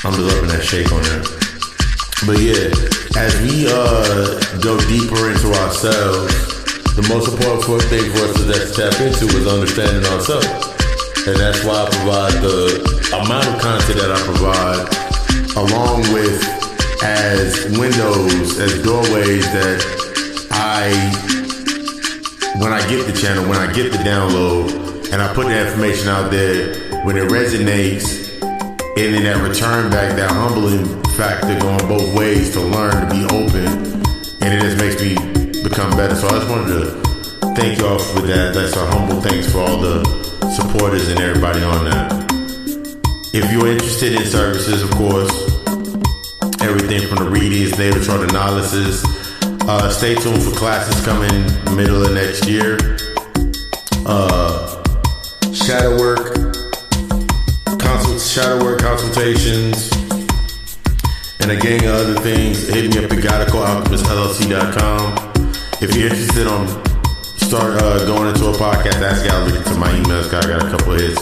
I'm just loving that shake on that. But yeah, as we go deeper into ourselves, the most important thing for us to tap into is understanding ourselves. And that's why I provide the amount of content that I provide, along with as windows, as doorways that when I get the channel, when I get the download, and I put the information out there, when it resonates, and then that return back, that humbling factor going both ways to learn, to be open, and it just makes me become better. So I just wanted to thank y'all for that. That's a humble thanks for all the supporters and everybody on that. If you're interested in services, of course, everything from the readings, natal chart analysis, stay tuned for classes coming middle of next year. Shadow work consultations, and a gang of other things. Hit me up at GodaCallAlchemistLLC.com. If you're interested on going into a podcast, ask y'all to look into my emails. I got a couple of hits.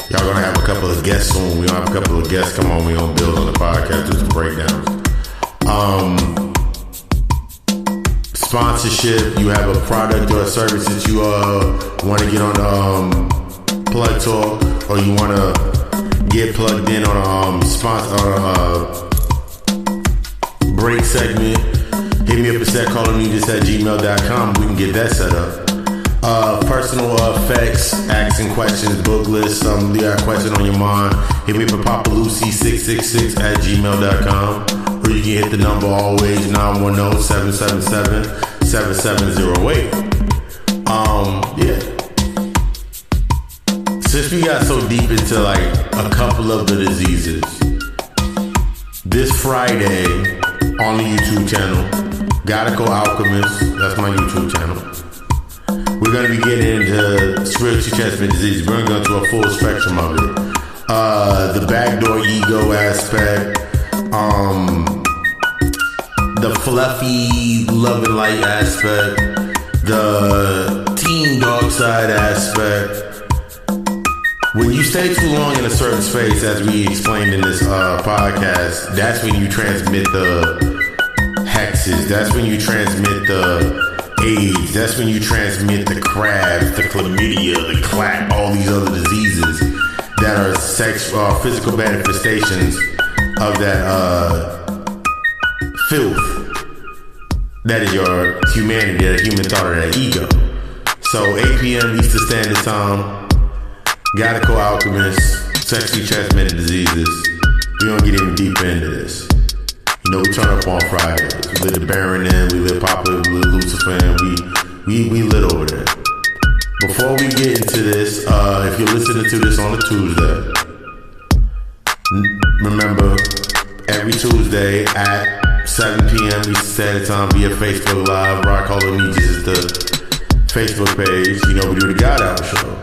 Y'all gonna have a couple of guests soon. We gonna have a couple of guests come on. We gonna build on the podcast, do some breakdowns. Sponsorship. You have a product or a service that you want to get on Plug Talk, or you want to get plugged in on a sponsor or break segment, hit me up at setcallingmejus@gmail.com. We can get that set up. Personal effects, asking questions, book list, you got a question on your mind, hit me up at papalucy666@gmail.com. or you can hit the number always 910-777-7708. Yeah. Since we got so deep into like a couple of the diseases, this Friday on the YouTube channel, Gotta Go Alchemist, that's my YouTube channel, we're going to be getting into spiritually transmitted diseases. We're going to go into a full spectrum of it. The backdoor ego aspect, the fluffy love and light aspect, the team dark side aspect. When you stay too long in a certain space, as we explained in this podcast, that's when you transmit the hexes. That's when you transmit the AIDS. That's when you transmit the crabs, the chlamydia, the clap, all these other diseases that are physical manifestations of that filth. That is your humanity, that human thought, or that ego. So 8 p.m. Eastern Standard Time. Gotta Go Alchemist, sexually transmitted diseases. We don't get even deeper into this. You know, we turn up on Fridays. We lit the Baron in, we lit Papa, we lit Lucifer in, we lit over there. Before we get into this, if you're listening to this on a Tuesday, remember, every Tuesday at 7 p.m. Eastern Standard Time via Facebook Live, Rock Hollow Nietzsche is the Facebook page. You know, we do the God Hour show.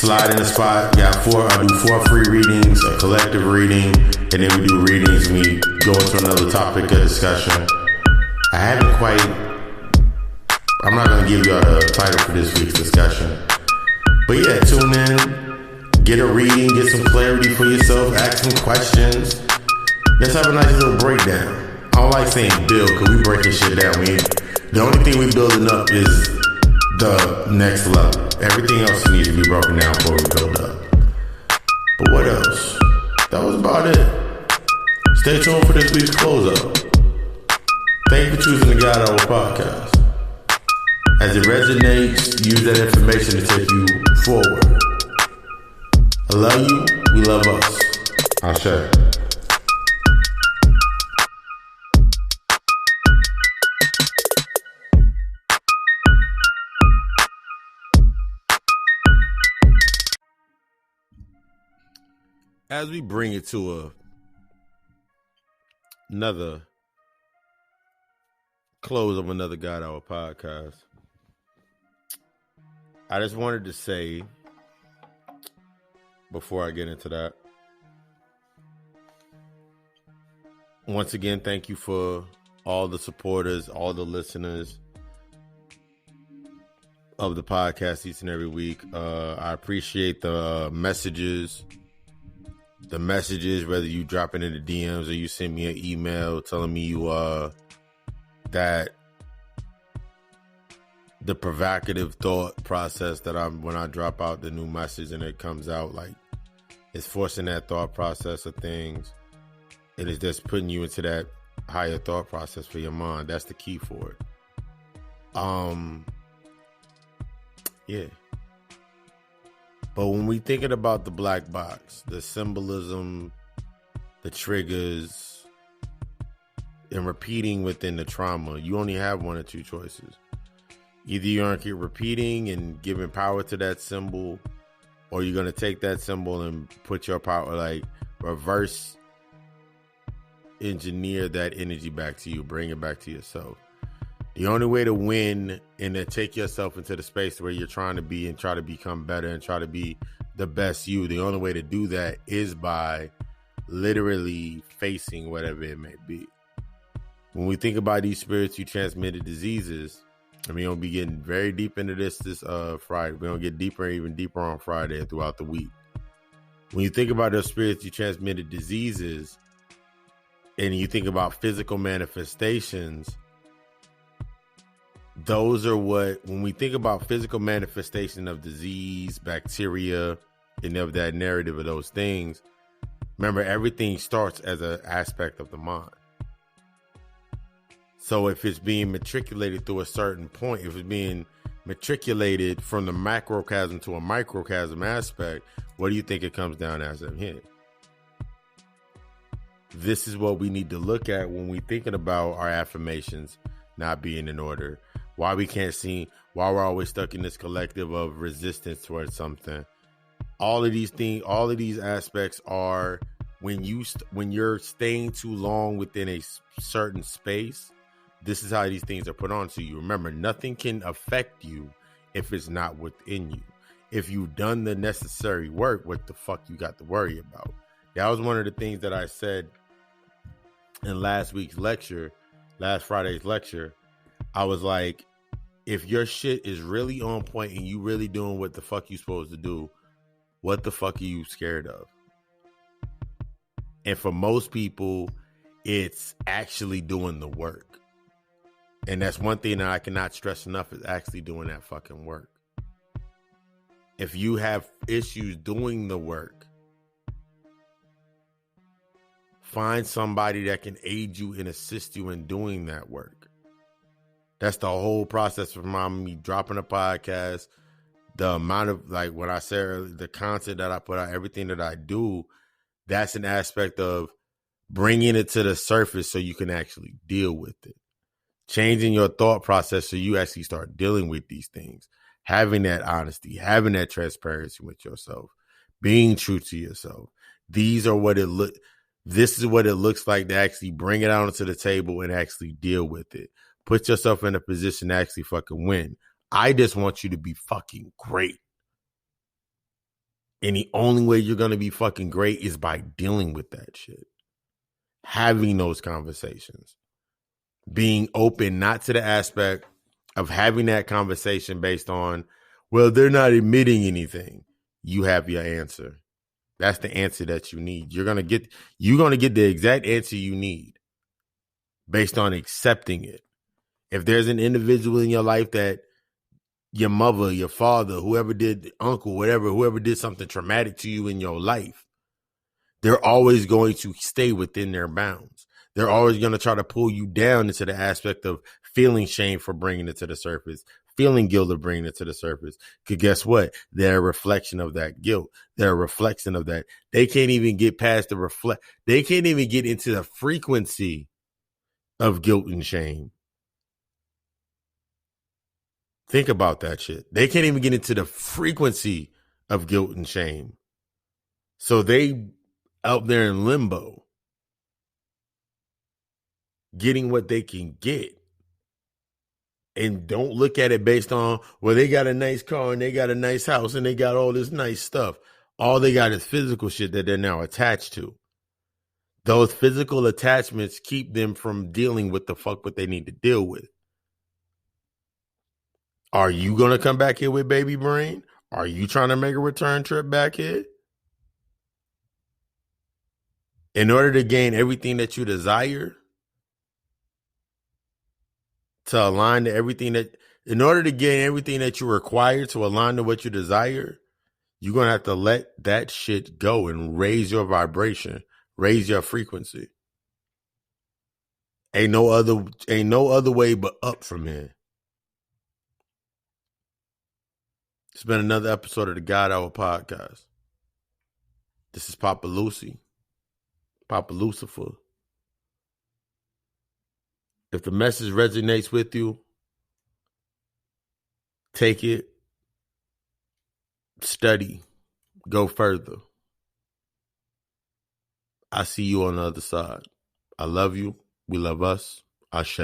Slide in the spot. I do 4 free readings, a collective reading, and then we do readings and we go into another topic of discussion. I'm not going to give you the title for this week's discussion. But yeah, tune in, get a reading, get some clarity for yourself, ask some questions. Let's have a nice little breakdown. I don't like saying build because we breaking shit down. The only thing we building up is the next level. Everything else needs to be broken down before we build up. But what else? That was about it. Stay tuned for this week's closeout. Thank you for choosing the God Hour podcast. As it resonates, use that information to take you forward. I love you. We love us. Ashe. As we bring it to another close of another God Hour podcast, I just wanted to say, before I get into that, once again, thank you for all the supporters, all the listeners of the podcast each and every week. I appreciate the messages, whether you drop it in the DMs or you send me an email telling me that the provocative thought process that when I drop out the new message and it comes out, like, it's forcing that thought process of things. It is just putting you into that higher thought process for your mind. That's the key for it. Yeah. But when we thinking about the black box, the symbolism, the triggers, and repeating within the trauma, you only have one or two choices. Either you're going to keep repeating and giving power to that symbol, or you're going to take that symbol and put your power, like reverse engineer that energy back to you, bring it back to yourself. The only way to win and to take yourself into the space where you're trying to be and try to become better and try to be the best you, the only way to do that is by literally facing whatever it may be. When we think about these spiritually transmitted diseases, and we're going to be getting very deep into this Friday. We're going to get even deeper on Friday and throughout the week. When you think about those spiritually transmitted diseases and you think about physical manifestations, those are when we think about physical manifestation of disease, bacteria, and of that narrative of those things, remember, everything starts as an aspect of the mind. So if it's being matriculated through a certain point, if it's being matriculated from the macrocosm to a microcosm aspect, what do you think it comes down as in here? this is what we need to look at when we're thinking about our affirmations not being in order. Why we can't see, why we're always stuck in this collective of resistance towards something. All of these things, all of these aspects are when you're staying too long within a certain space. This is how these things are put onto you. Remember, nothing can affect you if it's not within you. If you've done the necessary work, what the fuck you got to worry about? That was one of the things that I said in last Friday's lecture. I was like, if your shit is really on point and you really doing what the fuck you supposed to do, what the fuck are you scared of? And for most people, it's actually doing the work. And that's one thing that I cannot stress enough, is actually doing that fucking work. If you have issues doing the work, find somebody that can aid you and assist you in doing that work. That's the whole process from me dropping a podcast, the amount of, like what I said earlier, the content that I put out, everything that I do, that's an aspect of bringing it to the surface so you can actually deal with it. Changing your thought process so you actually start dealing with these things. Having that honesty, having that transparency with yourself, being true to yourself. This is what it looks like to actually bring it out onto the table and actually deal with it. Put yourself in a position to actually fucking win. I just want you to be fucking great. And the only way you're going to be fucking great is by dealing with that shit. Having those conversations. Being open, not to the aspect of having that conversation based on, well, they're not admitting anything. You have your answer. That's the answer that you need. You're gonna get the exact answer you need based on accepting it. If there's an individual in your life that your mother, your father, whoever did, uncle, whoever did something traumatic to you in your life, they're always going to stay within their bounds. They're always going to try to pull you down into the aspect of feeling shame for bringing it to the surface, feeling guilt of bringing it to the surface. Because guess what? They're a reflection of that guilt. They're a reflection of that. They can't even get past they can't even get into the frequency of guilt and shame. Think about that shit. They can't even get into the frequency of guilt and shame. So they out there in limbo, getting what they can get. And don't look at it based on, well, they got a nice car and they got a nice house and they got all this nice stuff. All they got is physical shit that they're now attached to. Those physical attachments keep them from dealing with the fuck what they need to deal with. Are you going to come back here with baby brain? Are you trying to make a return trip back here? In order to gain everything that you desire, to align to everything in order to gain everything that you require to align to what you desire, you're going to have to let that shit go and raise your vibration, raise your frequency. Ain't no other way but up from here. It's been another episode of the God Hour podcast. This is Papa Lucy, Papa Lucifer. If the message resonates with you, take it, study, go further. I see you on the other side. I love you. We love us. Ashe.